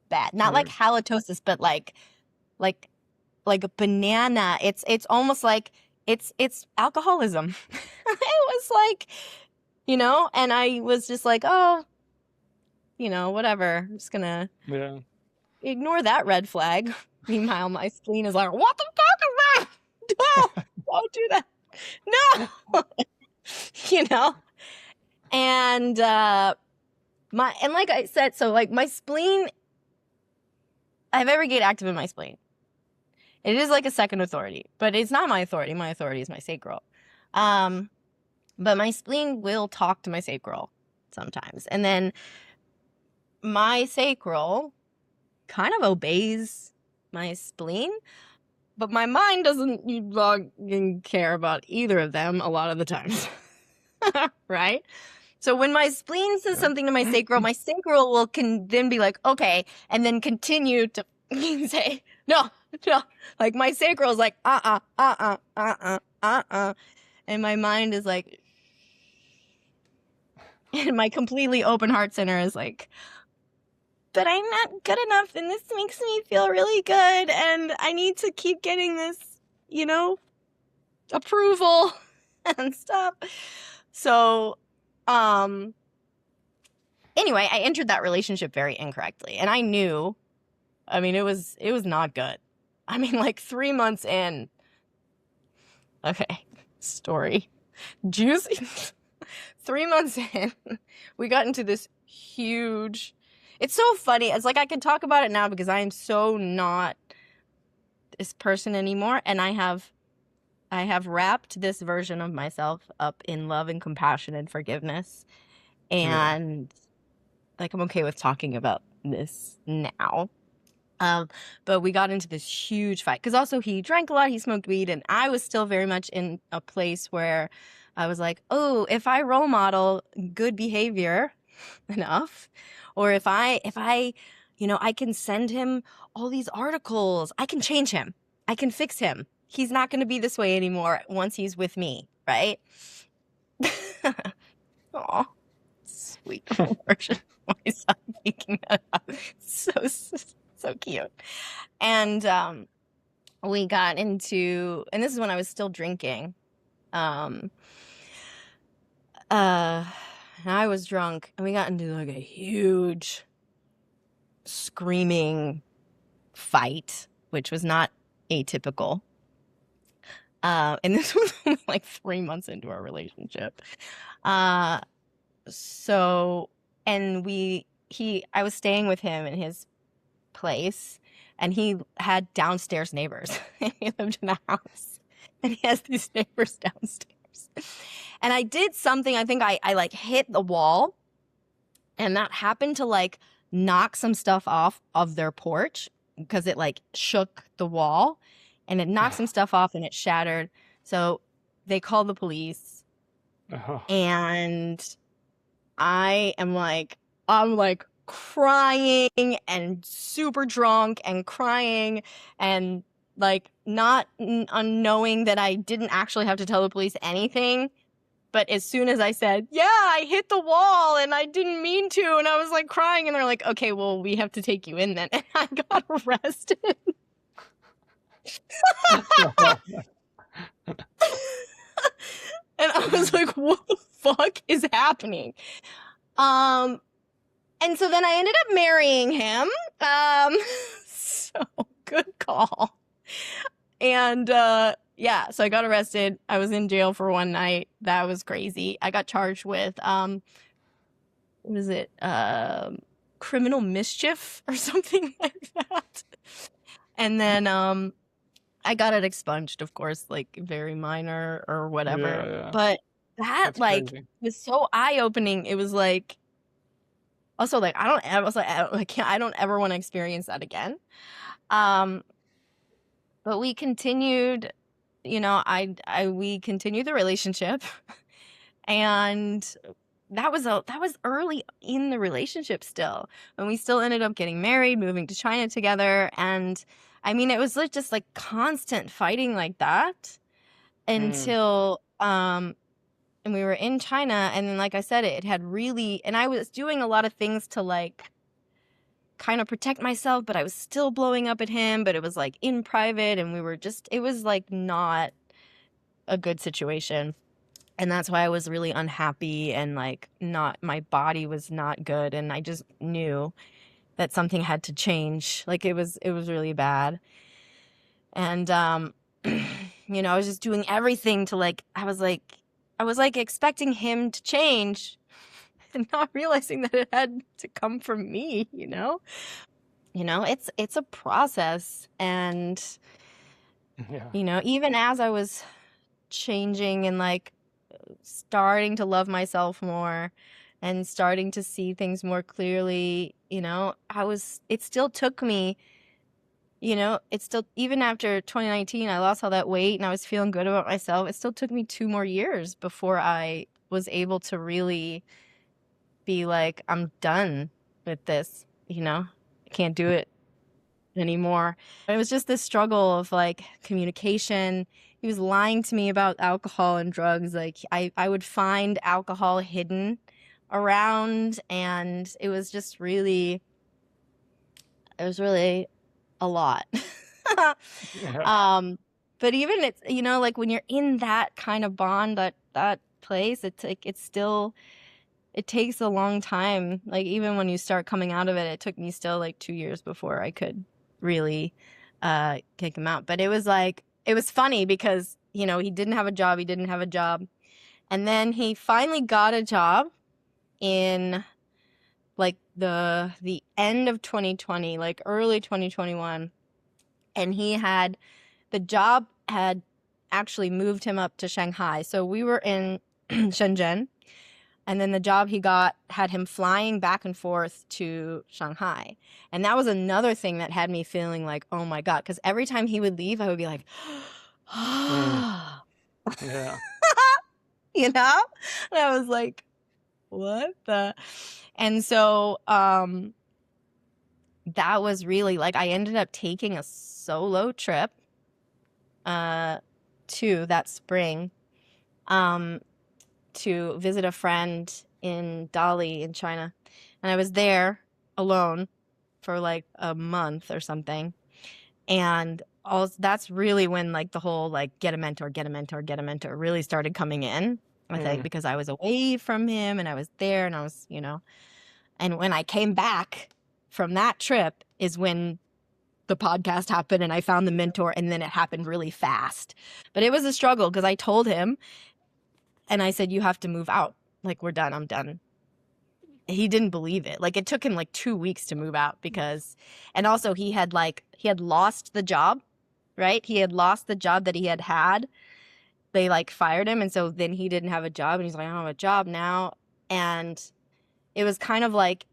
bad. Not like halitosis, but like a banana. It's almost like it's alcoholism. It was like, you know, and I was just like, oh, you know, whatever. I'm just gonna ignore that red flag. Meanwhile, my spleen is like, what the fuck is that? No, don't do that. No. You know? And like I said, so like my spleen, I have every gate active in my spleen. It is like a second authority, but it's not my authority. My authority is my sacral. But my spleen will talk to my sacral sometimes. And then my sacral kind of obeys my spleen, but my mind doesn't care about either of them a lot of the times. Right? So when my spleen says something to my sacral will then be like, okay, and then continue to say, no. Like my sacral is like, and my mind is like, and my completely open heart center is like, but I'm not good enough, and this makes me feel really good, and I need to keep getting this, you know, approval and stuff. So, anyway, I entered that relationship very incorrectly, and I knew, I mean, it was not good. I mean, like 3 months in, okay, story, juicy. 3 months in, we got into this huge, it's so funny. It's like I can talk about it now because I am so not this person anymore, and I have wrapped this version of myself up in love and compassion and forgiveness. And like, I'm okay with talking about this now. But we got into this huge fight because also he drank a lot, he smoked weed, and I was still very much in a place where I was like, oh, if I role model good behavior enough, or if I, you know, I can send him all these articles, I can change him, I can fix him. He's not going to be this way anymore once he's with me, right? Aw, sweet version of myself thinking that out. So cute. And we got into, and this is when I was still drinking. And I was drunk, and we got into like a huge screaming fight, which was not atypical. And this was like 3 months into our relationship. So, and I was staying with him in his place, and he had downstairs neighbors. He lived in a house, and he has these neighbors downstairs. And I did something, I think I like hit the wall, and that happened to like knock some stuff off of their porch because it like shook the wall, and it knocked some stuff off and it shattered. So they called the police. And I'm like crying and super drunk and crying and like not unknowing that I didn't actually have to tell the police anything. But as soon as I said, yeah, I hit the wall and I didn't mean to, and I was like crying, and they're like, okay, well, we have to take you in then. And I got arrested. And I was like, what the fuck is happening? And so then I ended up marrying him. So good call. And yeah, so I got arrested. I was in jail for one night. That was crazy. I got charged with what was it? Criminal mischief or something like that. And then I got it expunged, of course, like very minor or whatever. Yeah. But that That's like crazy. was so eye-opening. It was like also like I don't ever want to experience that again. But we continued, we continued the relationship, and that was early in the relationship still, and we still ended up getting married, moving to China together, and I mean it was like just like constant fighting like that until and we were in China, and then like I said, it had really, and I was doing a lot of things to like kind of protect myself, but I was still blowing up at him, but it was like in private, and it was like not a good situation. And that's why I was really unhappy, and like my body was not good, and I just knew that something had to change. Like it was really bad. And I was just doing everything to like I was like expecting him to change and not realizing that it had to come from me, it's a process. And even as I was changing and like starting to love myself more and starting to see things more clearly, it still took me, even after 2019, I lost all that weight and I was feeling good about myself. It still took me 2 more years before I was able to really be like, I'm done with this, I can't do it anymore. It was just this struggle of like communication. He was lying to me about alcohol and drugs. Like I would find alcohol hidden around, and it was really a lot. But even it's, like when you're in that kind of bond, that place, it's like, it takes a long time. Like even when you start coming out of it, it took me still like 2 years before I could really kick him out. But it was funny because, he didn't have a job. And then he finally got a job in like the end of 2020, like early 2021. And the job had actually moved him up to Shanghai. So we were in Shenzhen. And then the job he got had him flying back and forth to Shanghai. And that was another thing that had me feeling like, oh my God. Because every time he would leave, I would be like, Yeah. And I was like, what the? And so that was really like, I ended up taking a solo trip to that spring to visit a friend in Dali in China. And I was there alone for like a month or something. And that's really when like the whole like get a mentor really started coming in, I think, because I was away from him and I was there and I was, and when I came back from that trip is when the podcast happened and I found the mentor, and then it happened really fast. But it was a struggle because I told him, and I said, you have to move out. Like, we're done. I'm done. He didn't believe it. Like, it took him like 2 weeks to move out and also he had lost the job, right? He had lost the job that he had. They like fired him. And so then he didn't have a job, and he's like, I don't have a job now. And it was kind of like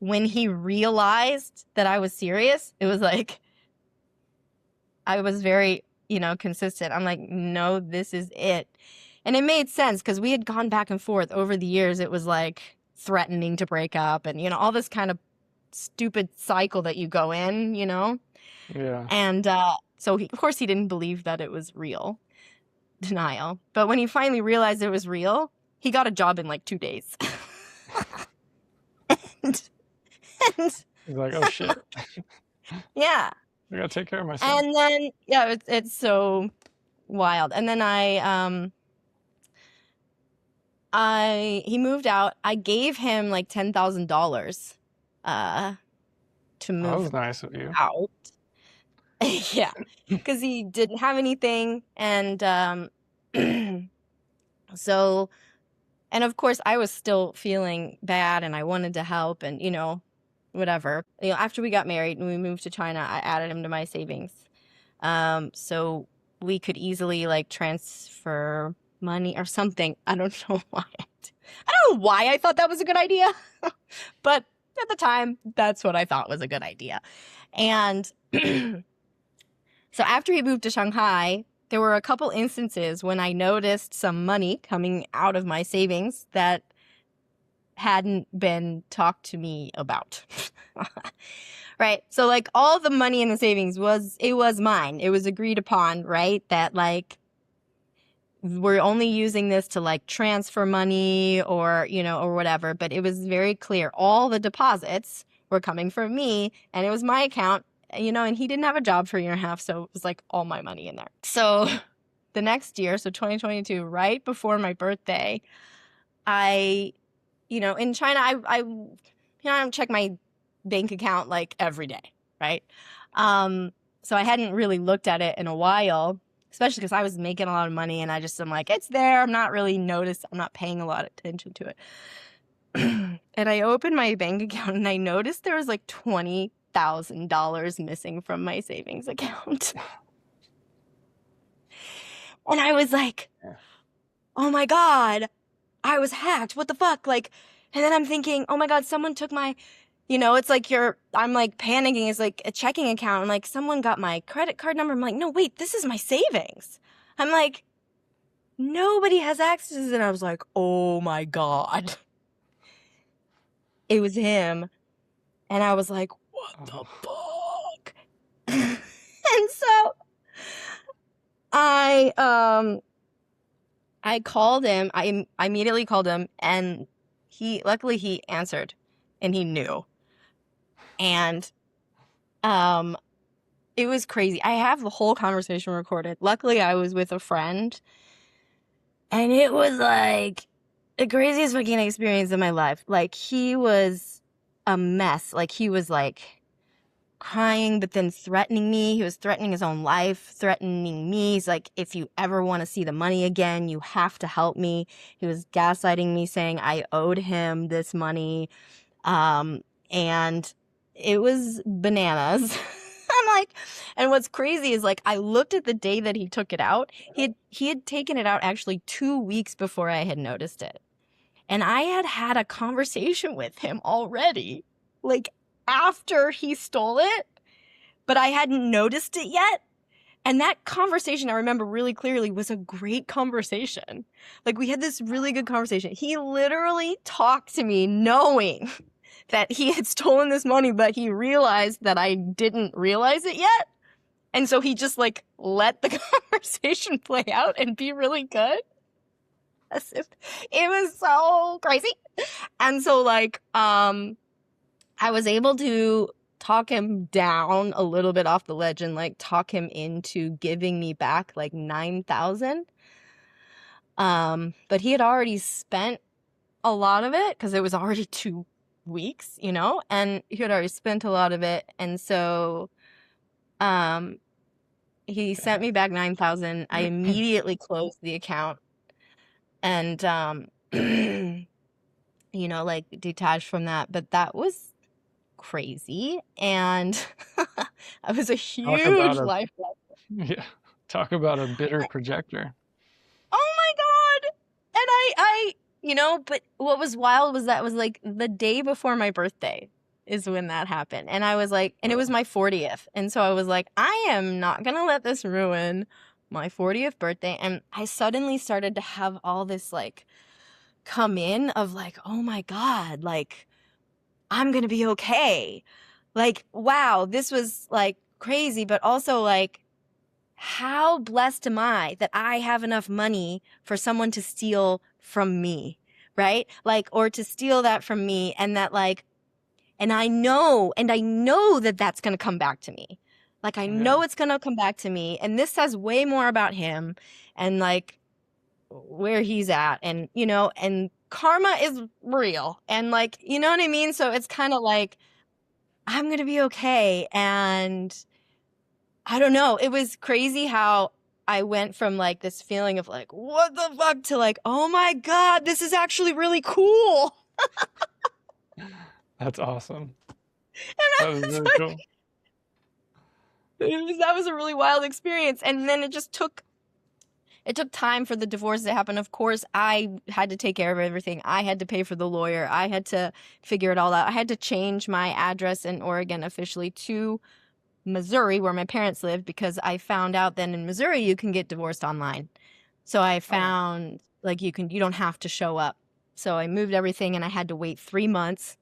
when he realized that I was serious, it was like, I was very, consistent. I'm like, no, this is it. And it made sense because we had gone back and forth over the years. It was like threatening to break up and, all this kind of stupid cycle that you go in, Yeah. And so, of course, he didn't believe that it was real. Denial. But when he finally realized it was real, he got a job in like 2 days. and He's like, oh, shit. Yeah. I gotta take care of myself. And then, yeah, it's so wild. And then he moved out. I gave him like $10,000 to move That was nice of you. out. Yeah, because he didn't have anything. And so, and of course, I was still feeling bad and I wanted to help and, whatever. After we got married and we moved to China, I added him to my savings. So we could easily like transfer money or something. I don't know why. I don't know why I thought that was a good idea, but at the time, that's what I thought was a good idea. And so after he moved to Shanghai, there were a couple instances when I noticed some money coming out of my savings that hadn't been talked to me about. Right? So like all the money in the savings was mine. It was agreed upon, right? That like we're only using this to like transfer money or, or whatever. But it was very clear. All the deposits were coming from me and it was my account, and he didn't have a job for a year and a half. So it was like all my money in there. So the next year, so 2022, right before my birthday, in China, I don't check my bank account like every day, right? So I hadn't really looked at it in a while, especially because I was making a lot of money and I'm like, it's there. I'm not really noticed. I'm not paying a lot of attention to it. And I opened my bank account and I noticed there was like $20,000 missing from my savings account. And I was like, oh my God, I was hacked. What the fuck? Like, and then I'm thinking, oh my God, someone took my, it's like I'm like panicking. It's like a checking account. I'm like, someone got my credit card number. I'm like, no, wait, this is my savings. I'm like, nobody has access to it. And I was like, oh my God. It was him. And I was like, what the fuck? And so I called him. I immediately called him and luckily he answered and he knew. And it was crazy. I have the whole conversation recorded. Luckily I was with a friend and it was like the craziest fucking experience of my life. Like he was a mess. Like he was like crying, but then threatening me. He was threatening his own life, threatening me. He's like, if you ever want to see the money again, you have to help me. He was gaslighting me, saying I owed him this money. And it was bananas. I'm like, and what's crazy is like, I looked at the day that he took it out. He had taken it out actually 2 weeks before I had noticed it. And I had a conversation with him already, like after he stole it, but I hadn't noticed it yet. And that conversation, I remember really clearly, was a great conversation. Like we had this really good conversation. He literally talked to me knowing that he had stolen this money, but he realized that I didn't realize it yet. And so he just like let the conversation play out and be really good. It was so crazy. And so like, I was able to talk him down a little bit off the ledge and like talk him into giving me back like $9,000. But he had already spent a lot of it because it was already 2 weeks, and he had already spent a lot of it. And so, he sent me back $9,000. I immediately closed the account and, like detached from that. But that was crazy. And it was a huge life lesson. Yeah. Talk about a bitter projector. Oh my God. And I but what was wild was that was like the day before my birthday is when that happened. And I was like, and it was my 40th. And so I was like, I am not going to let this ruin my 40th birthday. And I suddenly started to have all this like come in of like, oh my God, like I'm going to be okay. Like, wow, this was like crazy, but also like, how blessed am I that I have enough money for someone to steal from me, right? Like, or to steal that from me and that like, and I know that that's going to come back to me. Like, I know it's going to come back to me. And this says way more about him and like where he's at and, and karma is real. And like, you know what I mean? So it's kind of like, I'm going to be okay. And I don't know. It was crazy how I went from like this feeling of like, what the fuck, to like, oh my God, this is actually really cool. That's awesome. And I That is was really like, cool. that was a really wild experience. And then it took time for the divorce to happen. Of course, I had to take care of everything. I had to pay for the lawyer. I had to figure it all out. I had to change my address in Oregon officially to Missouri, where my parents lived, because I found out that in Missouri you can get divorced online. So I found like you don't have to show up. So I moved everything and I had to wait 3 months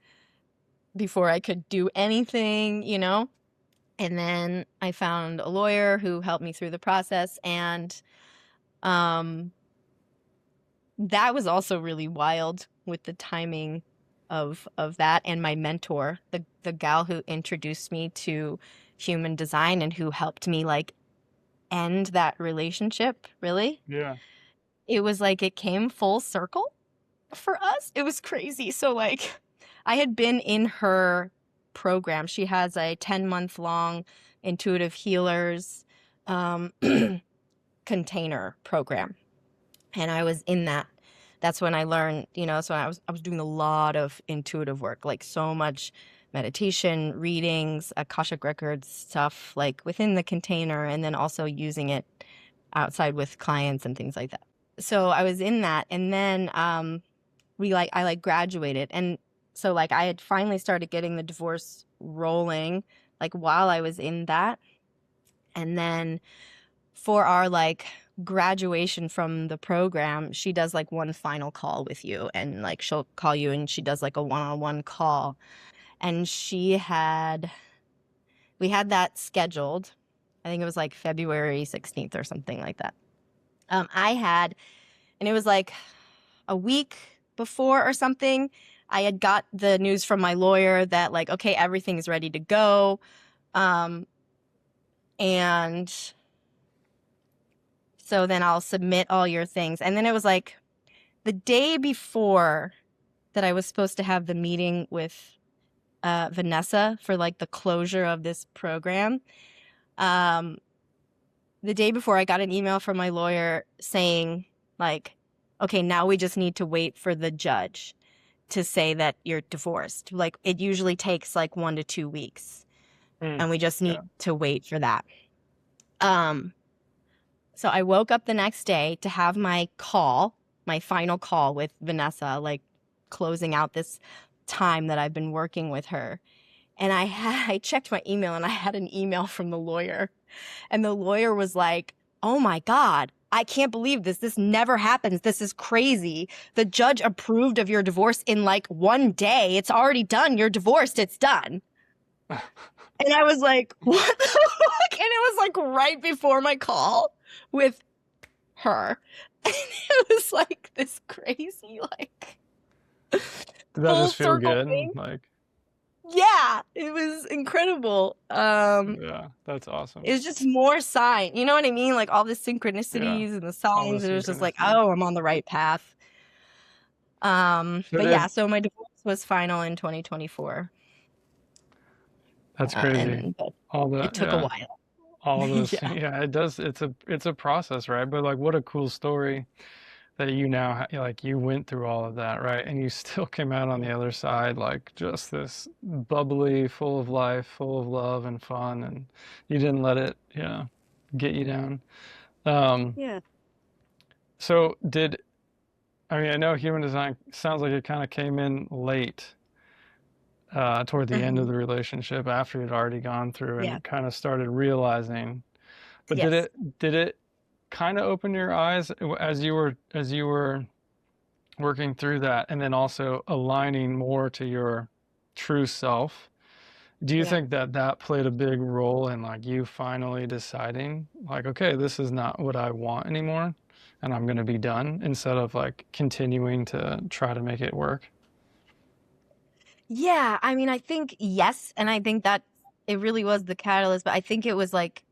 before I could do anything, you know? And then I found a lawyer who helped me through the process, and that was also really wild with the timing of that, and my mentor, the gal who introduced me to human design and who helped me like end that relationship, really. Yeah. It was like it came full circle for us. It was crazy. So like I had been in her program. She has a 10-month-long intuitive healers container program. And I was in that. That's when I learned, you know, so I was doing a lot of intuitive work, like so much meditation, readings, Akashic records stuff, like within the container, and then also using it outside with clients and things like that. So I was in that, and then I graduated, and so like I had finally started getting the divorce rolling, like while I was in that, and then for our like graduation from the program, she does like one final call with you, and like she'll call you and she does like a one-on-one call, and we had that scheduled. I think it was like February 16th or something like that. And it was like a week before or something, I had got the news from my lawyer that like, okay, everything's ready to go. And so then I'll submit all your things. And then it was like the day before that I was supposed to have the meeting with Vanessa for like the closure of this program. The day before, I got an email from my lawyer saying like, okay, now we just need to wait for the judge to say that you're divorced. Like it usually takes like 1 to 2 weeks, and we just need to wait for that. So I woke up the next day to have my final call with Vanessa, like closing out this time that I've been working with her. And I checked my email, and I had an email from the lawyer, and the lawyer was like, oh my God, I can't believe this. This never happens. This is crazy. The judge approved of your divorce in like 1 day. It's already done. You're divorced. It's done. And I was like, what the fuck? And it was like right before my call with her. And it was like this crazy, like, Did that just feel good? thing. Like, yeah, it was incredible. yeah, that's awesome. It was just more sign. You know what I mean? Like all the synchronicities and the signs. It was just like, oh, I'm on the right path. But yeah, so my divorce was final in 2024. That's crazy. It took a while. All those, yeah, it does. It's a process, right? But like, what a cool story that you now like you went through all of that, right? And you still came out on the other side, like just this bubbly, full of life, full of love and fun, and you didn't let it, get you down. Yeah. So I know human design sounds like it kind of came in late, toward the end of the relationship after you'd already gone through and kind of started realizing. But did it kind of open your eyes as you were working through that, and then also aligning more to your true self? Do you think that played a big role in like you finally deciding like, okay, this is not what I want anymore, and I'm going to be done, instead of like continuing to try to make it work? Yeah, I mean, I think yes, and I think that it really was the catalyst, but I think it was like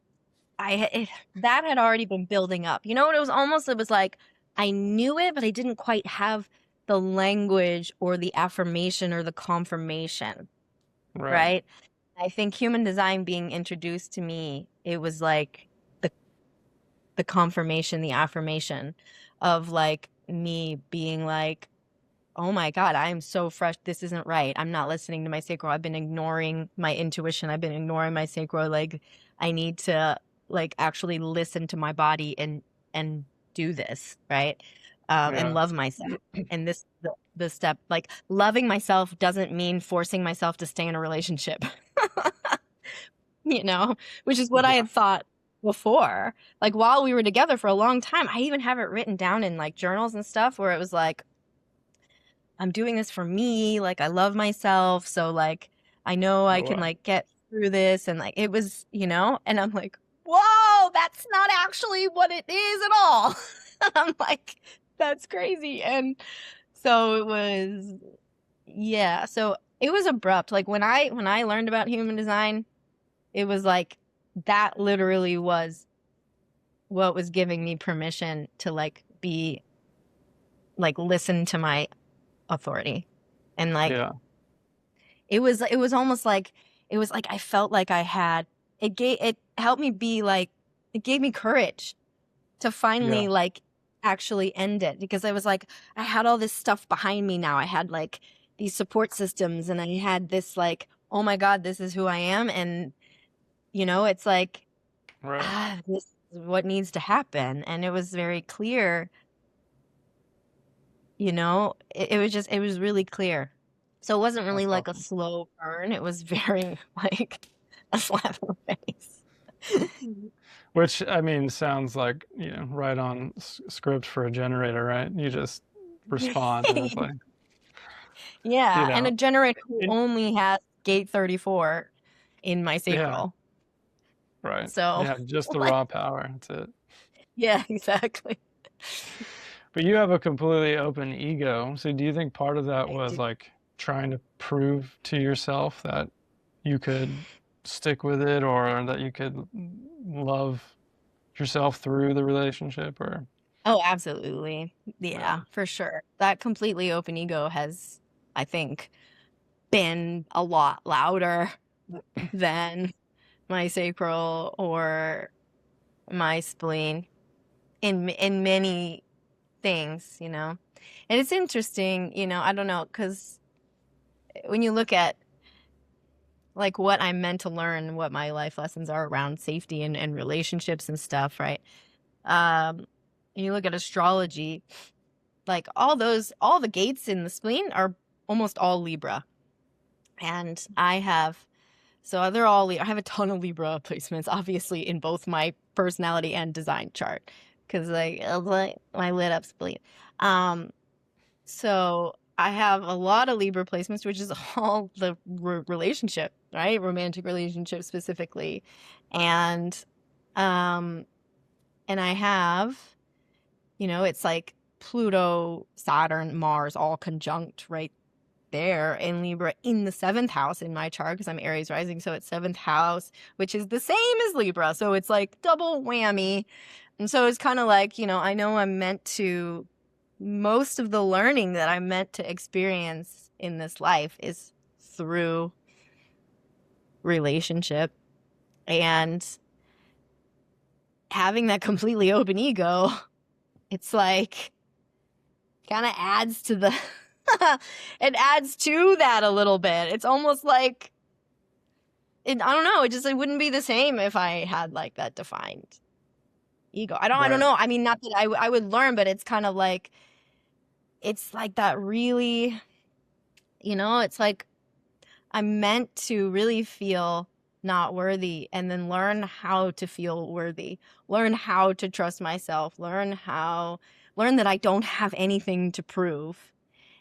that had already been building up. You know what? It was like I knew it, but I didn't quite have the language or the affirmation or the confirmation, right? I think human design being introduced to me, it was like the confirmation, the affirmation of like me being like, oh my God, I am so fresh. This isn't right. I'm not listening to my sacral. I've been ignoring my intuition. I've been ignoring my sacral. Like, I need to like actually listen to my body and do this, right? And love myself. And this the step, like loving myself doesn't mean forcing myself to stay in a relationship. Which is what I had thought before. Like while we were together for a long time, I even have it written down in like journals and stuff where it was like, I'm doing this for me. Like I love myself. So like, I know I can like get through this. And like, it was, and I'm like, whoa, that's not actually what it is at all. I'm like, that's crazy. And so it was, so it was abrupt. Like when I learned about human design, it was like, that literally was what was giving me permission to like be like, listen to my authority. And like, it was almost like, it was like, I felt like I had, it helped me be like, it gave me courage to finally like actually end it, because I was like, I had all this stuff behind me now. I had like these support systems and I had this like, oh my God, this is who I am. And it's like, this is what needs to happen. And it was very clear, it was really clear. So it wasn't really like a slow burn. It was very like a slap in the face. Which, I mean, sounds like, right on script for a generator, right? You just respond and it's like, and a generator who only has gate 34 in my sacral. Right. So just the raw power. That's it. Yeah, exactly. But you have a completely open ego. So do you think part of that was like trying to prove to yourself that you could stick with it, or that you could love yourself through the relationship? Or Oh, absolutely. Yeah, for sure. That completely open ego has, I think, been a lot louder than my sacral or my spleen in many things, And it's interesting, I don't know, because when you look at like what I'm meant to learn, what my life lessons are around safety and relationships and stuff, right? You look at astrology, like all the gates in the spleen are almost all Libra. And I have a ton of Libra placements, obviously, in both my personality and design chart, because like my lit up spleen. So I have a lot of Libra placements, which is all the relationship, right? Romantic relationship specifically. And I have, it's like Pluto, Saturn, Mars all conjunct right there in Libra in the 7th house in my chart, because I'm Aries rising. So it's 7th house, which is the same as Libra. So it's like double whammy. And so it's kind of like, I know I'm meant to, most of the learning that I'm meant to experience in this life is through relationship. And having that completely open ego, it's like kind of adds to the it adds to that a little bit. It's almost like I don't know, it wouldn't be the same if I had like that defined ego. I don't know. I mean, not that I would learn, but it's kind of like, it's like that really, it's like I'm meant to really feel not worthy, and then learn how to feel worthy, learn how to trust myself, learn that I don't have anything to prove.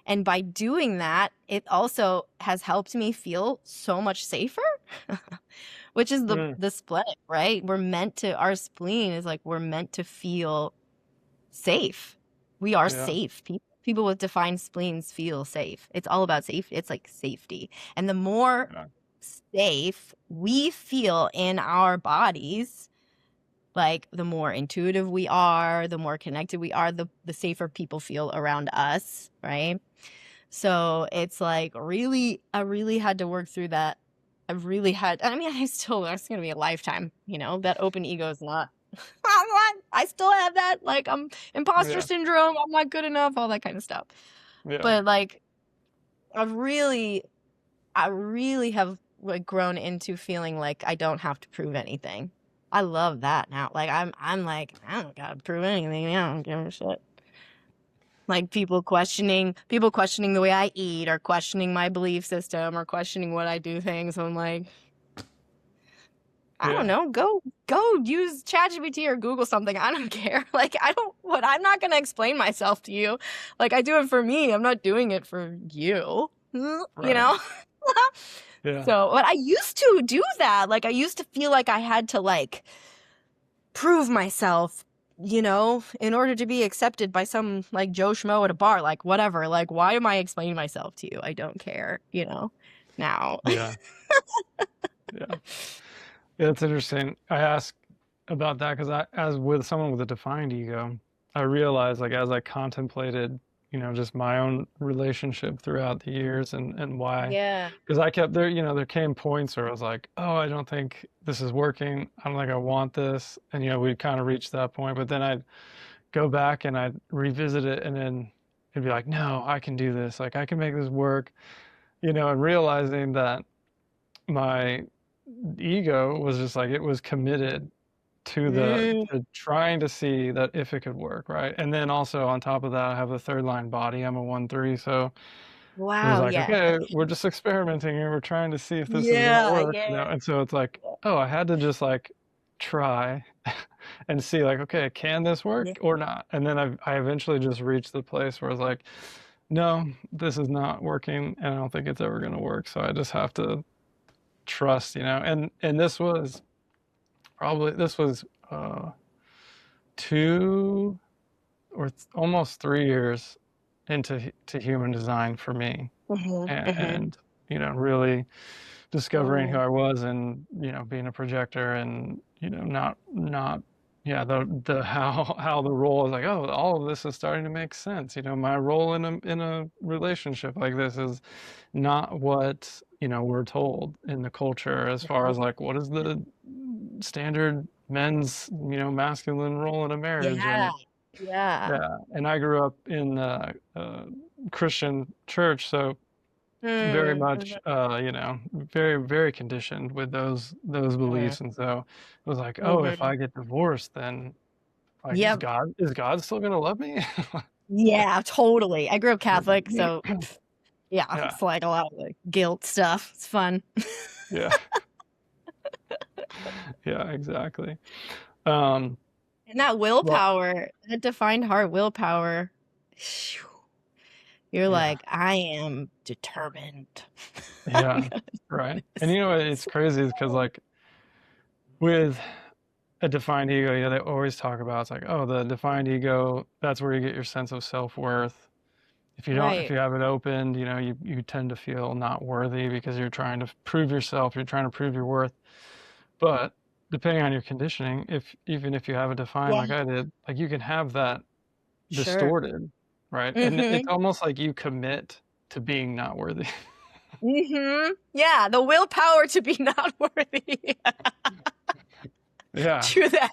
And by doing that, it also has helped me feel so much safer, which is the split, right? Our spleen is like, we're meant to feel safe. We are safe. People with defined spleens feel safe. It's all about safety. It's like safety. And the more safe we feel in our bodies, like the more intuitive we are, the more connected we are, the safer people feel around us, right? So it's like I really had to work through that I've really had, I mean, it's going to be a lifetime, that open ego is not, I still have that, like, imposter syndrome, I'm not good enough, all that kind of stuff. Yeah. But like, I really have like grown into feeling like I don't have to prove anything. I love that now. Like, I'm like, I don't gotta prove anything. I don't give a shit. Like, people questioning the way I eat, or questioning my belief system, or questioning what I do things. I'm like, I don't know. Go use ChatGPT or Google something. I don't care. Like, I'm not gonna explain myself to you. Like, I do it for me. I'm not doing it for you. You know? Yeah. So, but I used to do that. Like, I used to feel like I had to, like, prove myself, in order to be accepted by some, like, Joe Schmo at a bar. Like, whatever. Like, why am I explaining myself to you? I don't care, now. Yeah. Yeah. Yeah, it's interesting. I ask about that because as with someone with a defined ego, I realized, like, as I contemplated, just my own relationship throughout the years and why. Yeah. Because I kept there came points where I was like, oh, I don't think this is working. I don't think I want this. And, we'd kind of reach that point, but then I'd go back and I'd revisit it, and then it'd be like, no, I can do this. Like, I can make this work, and realizing that my ego was just like, it was committed to trying to see that if it could work, right? And then also on top of that, I have the third line body. I'm a 1-3, so it was Wow. like, Yeah. okay, we're just experimenting here. We're trying to see if this is gonna work, And so it's like, oh, I had to just like try and see, like, okay, can this work or not? And then I eventually just reached the place where I was like, no, this is not working, and I don't think it's ever gonna work. So I just have to trust, and this was probably 2 or almost 3 years into human design for me, and really discovering who I was, and being a projector, and not the how the role is like, oh, all of this is starting to make sense. My role in a relationship like this is not what we're told in the culture, as far as like, what is the standard men's masculine role in a marriage. And I grew up in a Christian church, so very much very, very conditioned with those beliefs. And so it was like, oh, if I get divorced, then like, is God still gonna love me? Yeah, totally. I grew up Catholic, so it's like a lot of like guilt stuff. It's fun. Yeah. Yeah, exactly. And that willpower, that defined heart willpower, you're like, I am determined. Yeah, right. And it's crazy because, like, with a defined ego, they always talk about, it's like, oh, the defined ego, that's where you get your sense of self-worth. If you don't, if you have it opened, you tend to feel not worthy because you're trying to prove yourself, you're trying to prove your worth. But depending on your conditioning, even if you have it defined like I did, like, you can have that distorted, right? And it's almost like you commit to being not worthy. Yeah, the willpower to be not worthy. Yeah. True that.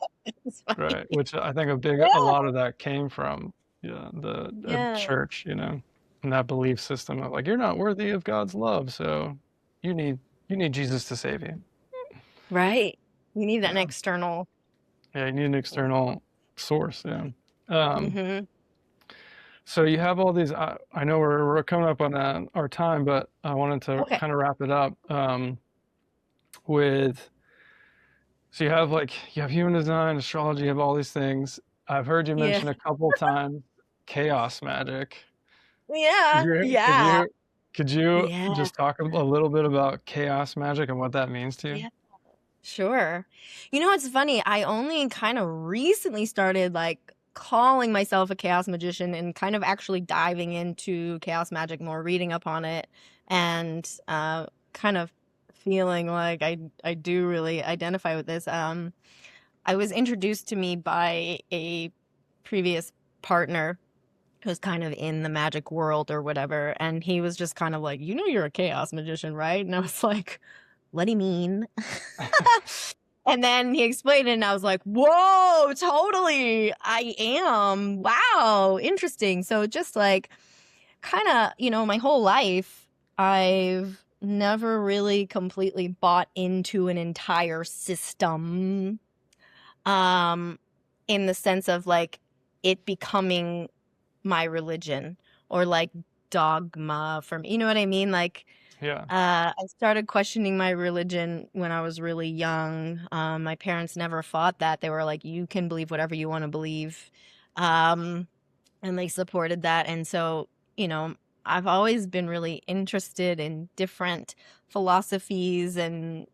Right. Which I think a lot of that came from the church, and that belief system of like, you're not worthy of God's love, so you need Jesus to save you. Right. You need an external. Yeah, you need an external source. Yeah. So you have all these. I know we're coming up on our time, but I wanted to kind of wrap it up with. So you have human design, astrology, you have all these things. I've heard you mention a couple times chaos magic. Yeah. Could you just talk a little bit about chaos magic and what that means to you? Yeah. Sure. It's funny. I only kind of recently started like calling myself a chaos magician and kind of actually diving into chaos magic more, reading up on it, and kind of feeling like I do really identify with this. I was introduced to me by a previous partner who's kind of in the magic world or whatever, and he was just kind of like, you're a chaos magician, right? And I was like, what do you mean? And then he explained it and I was like, whoa, totally. I am. Wow. Interesting. So just like kind of, my whole life, I've never really completely bought into an entire system, in the sense of like it becoming my religion or like dogma for me. You know what I mean? Like, Yeah. I started questioning my religion when I was really young. My parents never fought that. They were like, you can believe whatever you want to believe. And they supported that. And so, I've always been really interested in different philosophies and,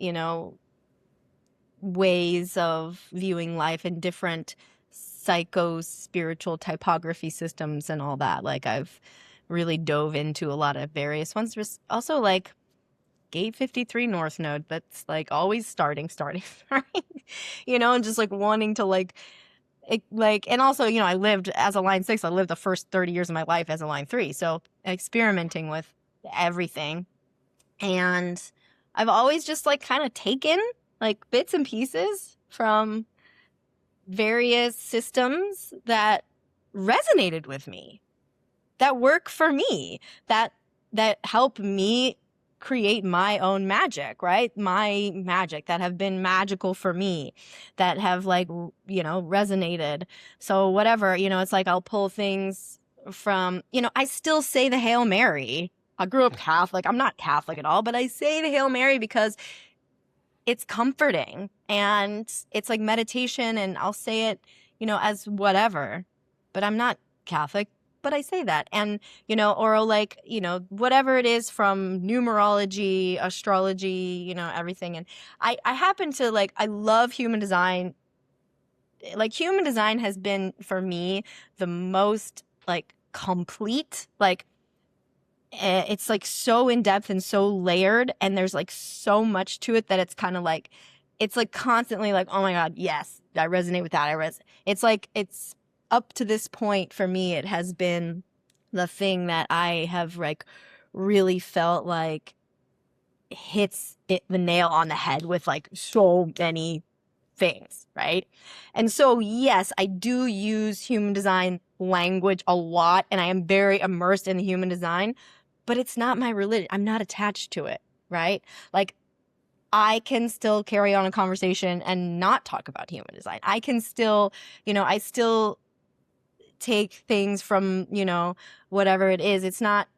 ways of viewing life and different psycho-spiritual typography systems and all that. Like I've really dove into a lot of various ones. There's also like Gate 53 North Node, that's like always starting, and just like wanting to and also, I lived as a line 6, I lived the first 30 years of my life as a line 3. So experimenting with everything. And I've always just like kind of taken like bits and pieces from various systems that resonated with me, that work for me, that help me create my own magic, right? My magic that have been magical for me, that have like, resonated. So whatever, it's like I'll pull things from, I still say the Hail Mary. I grew up Catholic. I'm not Catholic at all, but I say the Hail Mary because it's comforting and it's like meditation, and I'll say it, as whatever, but I'm not Catholic, but I say that. And, or like, whatever it is from numerology, astrology, everything. And I happen to like, I love human design. Like human design has been for me the most like complete, like it's like so in depth and so layered, and there's like so much to it that it's kind of like, it's like constantly like, oh my God, yes, I resonate with that. It's like, it's up to this point for me, it has been the thing that I have like really felt like hits the nail on the head with like so many things, right? And so, yes, I do use human design language a lot, and I am very immersed in the human design, but it's not my religion. I'm not attached to it, right? Like, I can still carry on a conversation and not talk about human design. I can still, I still take things from, whatever it is. It's not,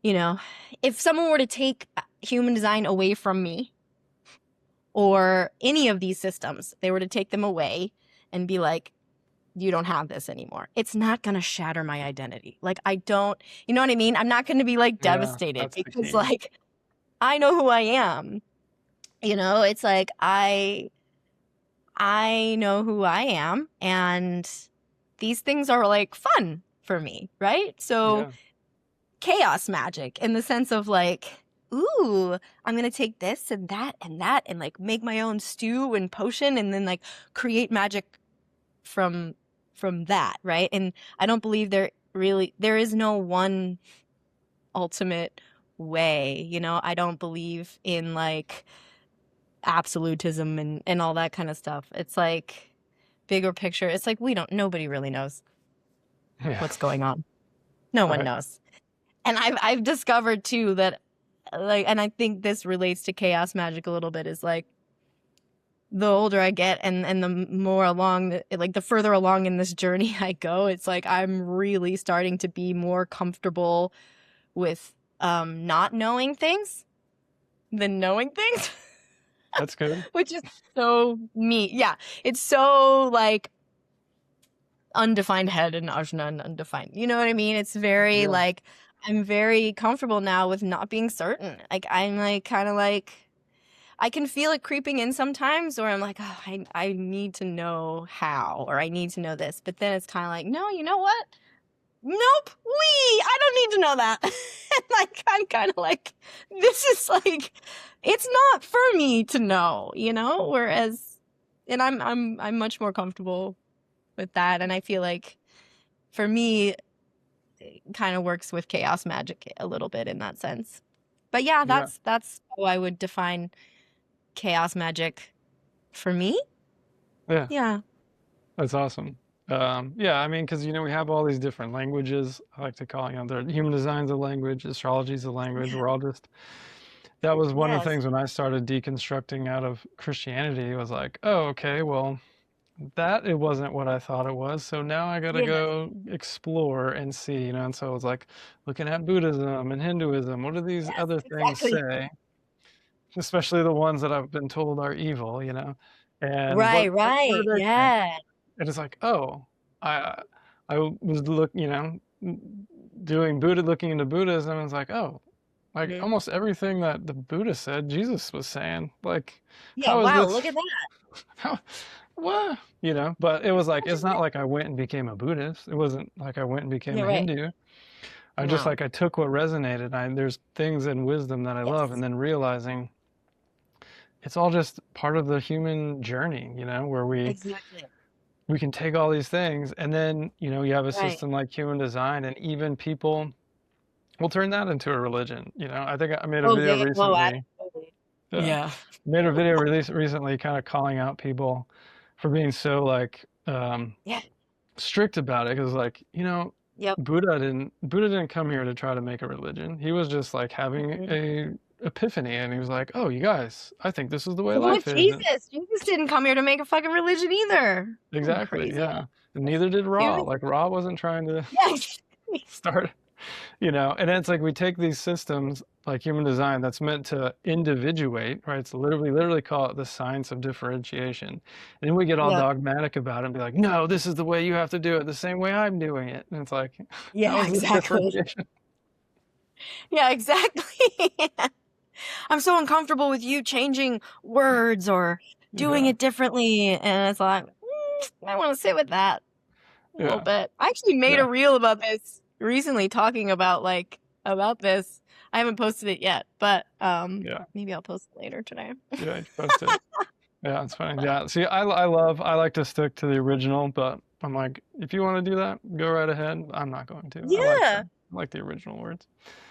if someone were to take human design away from me, or any of these systems, they were to take them away and be like, you don't have this anymore, it's not going to shatter my identity. Like, I don't, you know what I mean? I'm not going to be like devastated because like, I know who I am. It's like, I know who I am, and these things are like fun for me, right? So chaos magic in the sense of like, ooh, I'm going to take this and that and like make my own stew and potion and then like create magic from that, right? And I don't believe there is no one ultimate way, I don't believe in like absolutism and all that kind of stuff. It's like bigger picture. It's like nobody really knows what's going on. No one knows. And I've discovered too that like, and I think this relates to chaos magic a little bit, is like the older I get and the more along, like the further along in this journey I go, it's like I'm really starting to be more comfortable with not knowing things than knowing things. That's good. Which is so me. Yeah. It's so like undefined head and ajna undefined. You know what I mean? It's very like, I'm very comfortable now with not being certain. Like I'm like kind of like, I can feel it creeping in sometimes, or I'm like, oh, I need to know how, or I need to know this. But then it's kind of like, no, you know what? Nope, I don't need to know that. And like, I'm kind of like, this is like, it's not for me to know, whereas, and I'm much more comfortable with that. And I feel like for me, it kind of works with chaos magic a little bit in that sense. But yeah, Yeah. that's how I would define chaos magic for me. Yeah. Yeah. That's awesome. Yeah, I mean, because we have all these different languages. I like to call, the human design's a language, astrology's a language. We're all just. That was one of the Yes. things when I started deconstructing out of Christianity. It was like, oh, okay, well, that it wasn't what I thought it was. So now I got to Yeah. go explore and see, And so it's like looking at Buddhism and Hinduism. What do these Yes, other things exactly. say? Especially the ones that I've been told are evil. And what what are Right. they saying? Yeah. And it's like, oh, I I was looking into Buddhism, and it's like, oh, like Mhm. almost everything that the Buddha said, Jesus was saying. Like, Yeah. how is Wow. this? Look at that. How, what? But it was like, it's not like I went and became a Buddhist. It wasn't like I went and became Yeah. a Right. Hindu. I just No. like I took what resonated. There's things in wisdom that I love, and Yes. then realizing it's all just part of the human journey, where Exactly. we can take all these things, and then you have a Right. system like human design, and even people will turn that into a religion. I think I made a Oh, video they. Whoa. recently. Absolutely. Yeah, Yeah. made a video release recently, kind of calling out people for being so like Yeah. strict about it, because like Yep. Buddha didn't come here to try to make a religion. He was just like having Mhm. a epiphany, and he was like, oh, you guys, I think this is the way So with life is. And Jesus, Jesus didn't come here to make a fucking religion either. I'm exactly, crazy. yeah. And neither did He Ra. was. Like Ra wasn't trying to Yeah. start, and it's like we take these systems like human design that's meant to individuate, right? It's literally call it the science of differentiation. And then we get all Yeah. dogmatic about it and be like, no, this is the way you have to do it, the same way I'm doing it. And it's like, how Yeah. is this Exactly. differentiation? Yeah. Exactly. I'm so uncomfortable with you changing words or doing Yeah, it differently. And it's like, I want to sit with that a little yeah, bit. I actually made yeah, a reel about this recently, talking about about this. I haven't posted it yet, but yeah, maybe I'll post it later today. yeah, you post it. Yeah, it's funny. Yeah, see, I like to stick to the original, but I'm like, if you want to do that, go right ahead. I'm not going to. Yeah. I like the original words.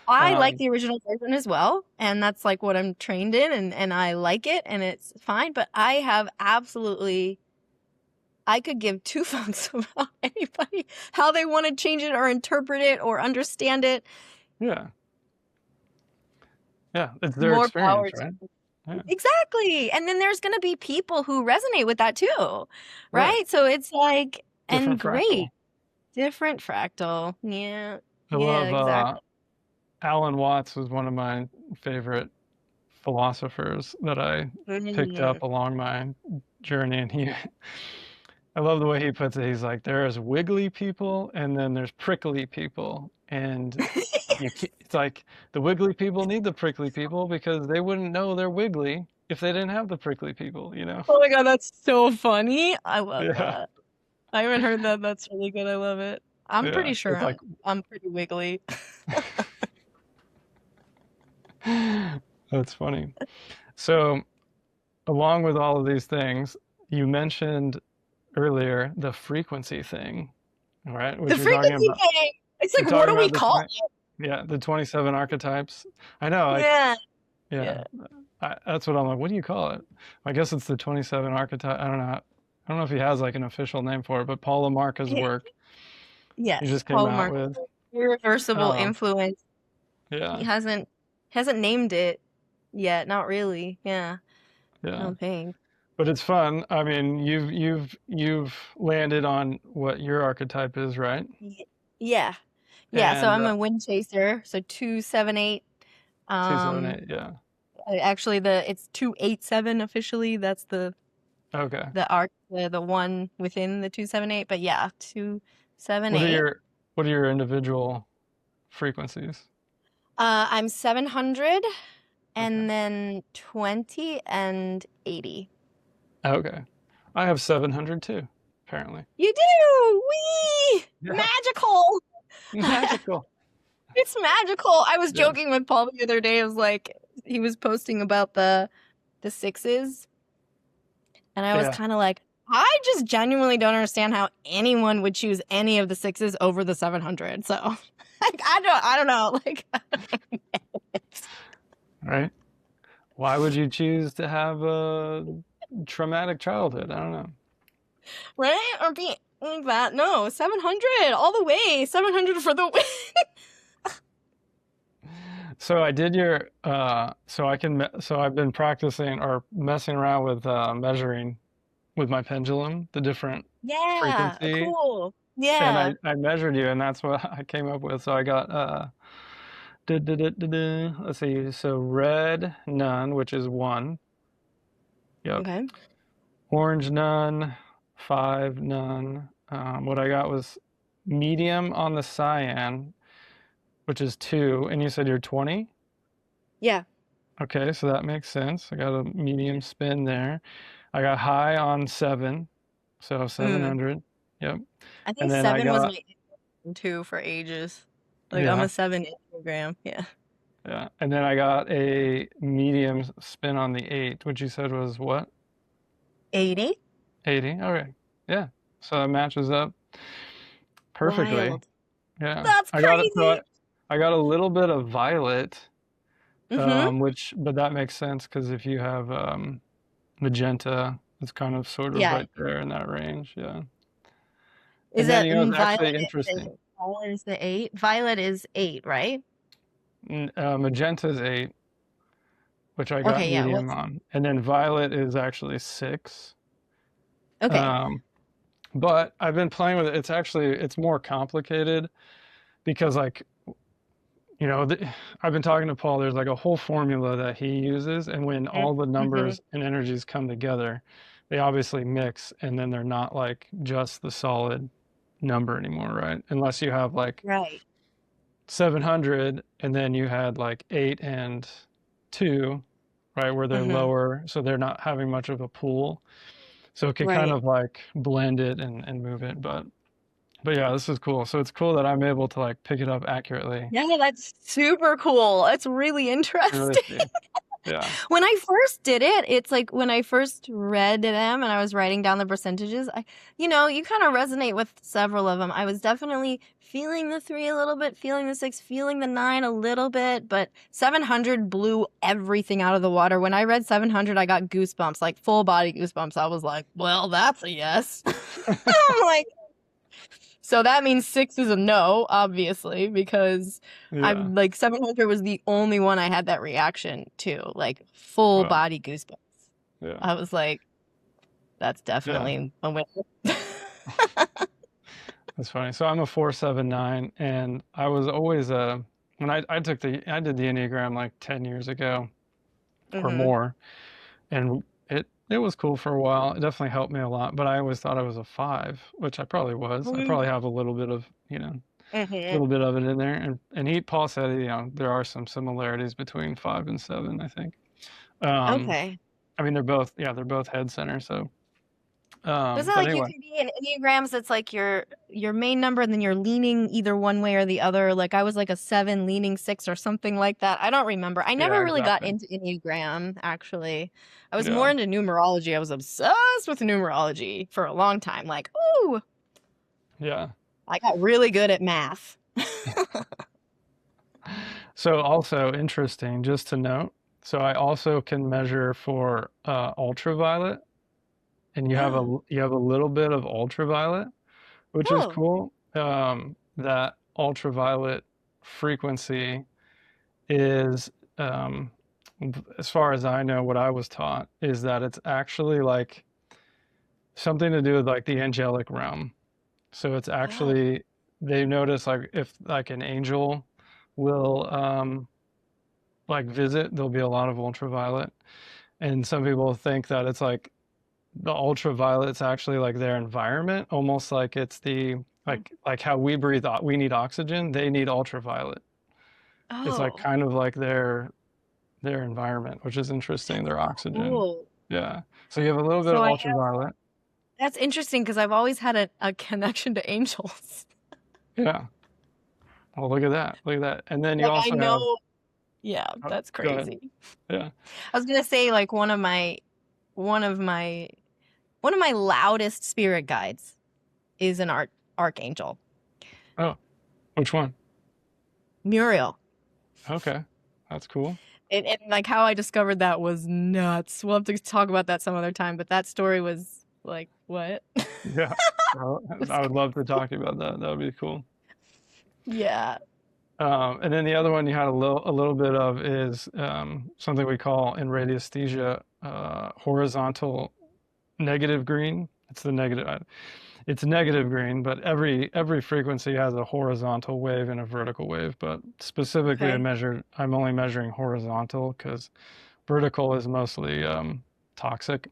I like Um, the original version as well, and that's like what I'm trained in, and I like it, and it's fine, but I could give two fucks about anybody, how they want to change it or interpret it or understand it. yeah, yeah, it's their More experience, power to right? Yeah, exactly. And then there's going to be people who resonate with that too, right. right? So it's like, and Different great. fractal. Different fractal. Yeah. I Yeah, love exactly. Alan Watts was one of my favorite philosophers that I picked Mm. up along my journey, and I love the way he puts it. He's like, there's wiggly people, and then there's prickly people, and it's like the wiggly people need the prickly people because they wouldn't know they're wiggly if they didn't have the prickly people. Oh my God, that's so funny. I love Yeah, that. I haven't heard that. That's really good. I love it. I'm yeah. pretty sure It's like, I'm pretty wiggly. that's funny. So, along with all of these things, you mentioned earlier the frequency thing, all right? The Which you're talking frequency about. thing. It's You're like, what talking do we about call it? yeah, the 27 archetypes. I know, like, Yeah. yeah, Yeah. that's what I'm like. What do you call it? I guess it's the 27 archetype. I don't know. I don't know if he has like an official name for it, but Paul Lamarca's work he Yes. just came Paul out Mark, with. irreversible Um, influence. He yeah, hasn't named it yet. Not really. Yeah. I yeah. don't think. But it's fun. I mean, you've landed on what your archetype is, right? Yeah. Yeah. So And I'm a wind chaser. So 278. 278, yeah. Actually, it's 287 officially. That's the Okay. the one within the 278. But yeah, What are 278. your individual frequencies? I'm 700, Okay. and then 20 and 80. Okay. I have 700 too, apparently. You do! Wee! Yeah. Magical! Magical. It's magical. I was Yeah. joking with Paul the other day. I was like, he was posting about the sixes, and I was Yeah. kind of like, I just genuinely don't understand how anyone would choose any of the sixes over the 700. So, like, I don't know. Like, Right? Why would you choose to have a traumatic childhood? I don't know. Right? Or be like that? No, 700 all the way. 700 for the win. So I did your so I've been practicing or messing around with measuring with my pendulum the different Yeah, frequency, cool. and Yeah. I measured you, and that's what I came up with. So I got let's see, so red none, which is 1. Yep. Okay. Orange none, 5 none. What I got was medium on the cyan, which is 2, and you said you're 20? Yeah. Okay, so that makes sense. I got a medium spin there. I got high on 7, so 700. Yep. I And think then I 7 was got, my too for ages. Like I'm yeah, a 7 Enneagram. Yeah. yeah. And then I got a medium spin on the 8, which you said was what? 80. 80. Okay. Yeah. So that matches up perfectly. Wild. Yeah. That's I got it. So crazy. I got a little bit of violet, Mm-hmm. but that makes sense because if you have magenta, it's kind of sort of Yeah. right there in that range. Yeah. Is And then, it it's violet? actually interesting. Violet is the 8. Violet is 8, right? Magenta is 8, which I got Okay. Yeah. medium What's on. And then violet is actually 6. okay? Um, but I've been playing with it. It's more complicated because like, I've been talking to Paul. There's like a whole formula that he uses, and when all the Mm-hmm. numbers and energies come together, they obviously mix, and then they're not like just the solid number anymore, right? Unless you have like Right. 700, and then you had like 8 and 2, right, where they're Mm-hmm. lower, so they're not having much of a pool. So it can kind Right. of like blend it and move it, but yeah, this is cool. So it's cool that I'm able to like pick it up accurately Yeah, that's super cool. That's really and really interesting. see. Yeah. When I first did it, it's like when I first read them and I was writing down the percentages, you kind of resonate with several of them. I was definitely feeling the 3 a little bit, feeling the 6, feeling the 9 a little bit, but 700 blew everything out of the water. When I read 700, I got goosebumps, like full body goosebumps. I was like, well, that's a yes. I'm like, so that means 6 is a no, obviously, because Yeah. I'm like 700 was the only one I had that reaction to, like full Well, body goosebumps. yeah. I was like, that's Yeah. definitely a winner. That's funny. So I'm a 479, and I was always when I did the Enneagram like 10 years ago or Mm-hmm. more, and it was cool for a while. It definitely helped me a lot, but I always thought I was a 5, which I probably was. I probably have a little bit of, Mm-hmm. little bit of it in there. And Paul said, there are some similarities between 5 and 7, I think. Okay. I mean, they're both head center. So, Is that but like you anyway, can be in Enneagrams, it's like your main number and then you're leaning either one way or the other. Like I was like a 7 leaning 6 or something like that. I don't remember. I never yeah, really got exactly. into Enneagram, actually. I was Yeah, more into numerology. I was obsessed with numerology for a long time. Like, ooh, yeah. I got really good at math. So also interesting, just to note. So I also can measure for ultraviolet, and you have a little bit of ultraviolet, which is Oh, cool. That ultraviolet frequency is, as far as I know, what I was taught is that it's actually like something to do with like the angelic realm. So it's wow. actually, they notice like if like an angel will like visit, there'll be a lot of ultraviolet. And some people think that it's like the ultraviolet's actually like their environment, almost like it's the like how we breathe, we need oxygen, they need ultraviolet. It's like Oh, kind of like their environment, which is interesting, that's their oxygen. cool. Yeah. So you have a little bit So of ultraviolet. that's interesting because I've always had a connection to angels. Yeah. Oh, look at that. Look at that. And then you Like I also have, know, yeah, oh, that's go ahead. crazy. Yeah. I was gonna say like one of my loudest spirit guides is an archangel, Oh, which one? Muriel. Okay. That's cool. And like how I discovered that was nuts. We'll have to talk about that some other time, but that story was like, what? Yeah. I would love to talk to you about that. That would be cool. Yeah. And then the other one you had a little bit of is something we call in radiesthesia horizontal negative green. It's negative green, but every frequency has a horizontal wave and a vertical wave. But specifically, Okay. I'm only measuring horizontal because vertical is mostly toxic.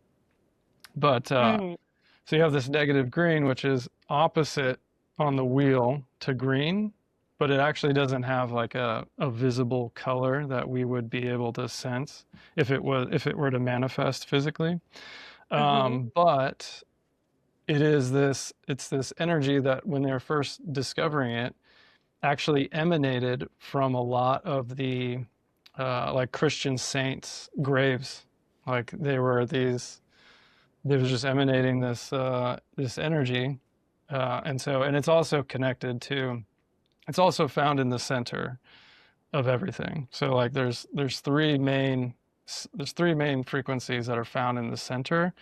But Mm. so you have this negative green, which is opposite on the wheel to green, but it actually doesn't have like a visible color that we would be able to sense if it were to manifest physically. Mm-hmm. But it's this energy that when they're first discovering it actually emanated from a lot of the like Christian saints' graves. Like they were just emanating this energy, and it's also connected to, it's also found in the center of everything. So like there's three main frequencies that are found in the center,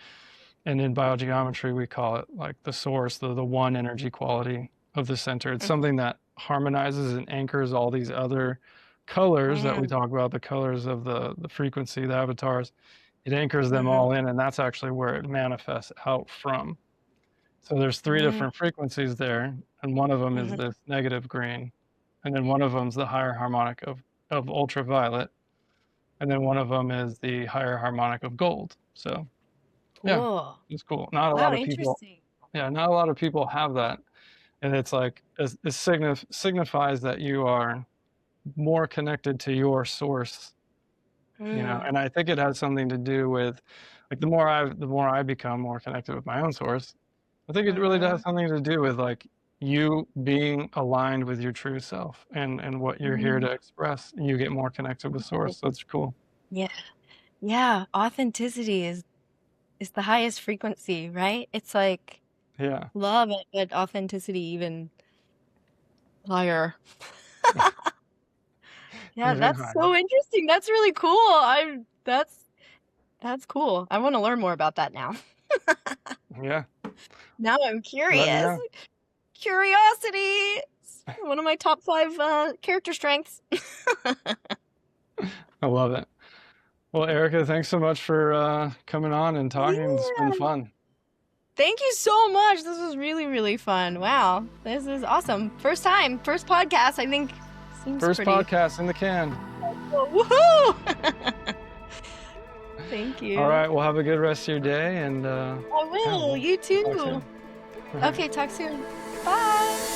and in biogeometry we call it like the source, the one energy quality of the center. It's something that harmonizes and anchors all these other colors that we Mm. talk about, the colors of the frequency, the avatars. It anchors them Mm-hmm. all in, and that's actually where it manifests out from. So there's three Mm. different frequencies there, and one of them is Mm-hmm. this negative green, and then one of them's the higher harmonic of ultraviolet, and then one of them is the higher harmonic of gold. So yeah, Cool. it's cool. Not a lot Wow, of people, interesting. yeah, not a lot of people have that, and it's like signifies that you are more connected to your source, Mm. and I think it has something to do with like the more I become more connected with my own source. I think it really does Mm-hmm. something to do with like you being aligned with your true self and what you're here Mm. to express, and you get more connected with source. That's cool. Yeah. Yeah. Authenticity is the highest frequency, right? It's like Yeah. love it, but authenticity even higher. Yeah, Even that's higher. so interesting. That's really cool. That's cool. I want to learn more about that now. Yeah. Now I'm Let me curious. know. Curiosity. It's one of my top 5 character strengths. I love it. Well, Erica, thanks so much for coming on and talking. It's been Yeah. fun. Thank you so much. This was really, really fun. Wow. This is awesome. First time, first podcast, I think seems First pretty. podcast in the can. Woohoo! Thank you. All right. Well, have a good rest of your day, and I will. yeah, You talk too. soon. All right. Okay, talk soon. Bye.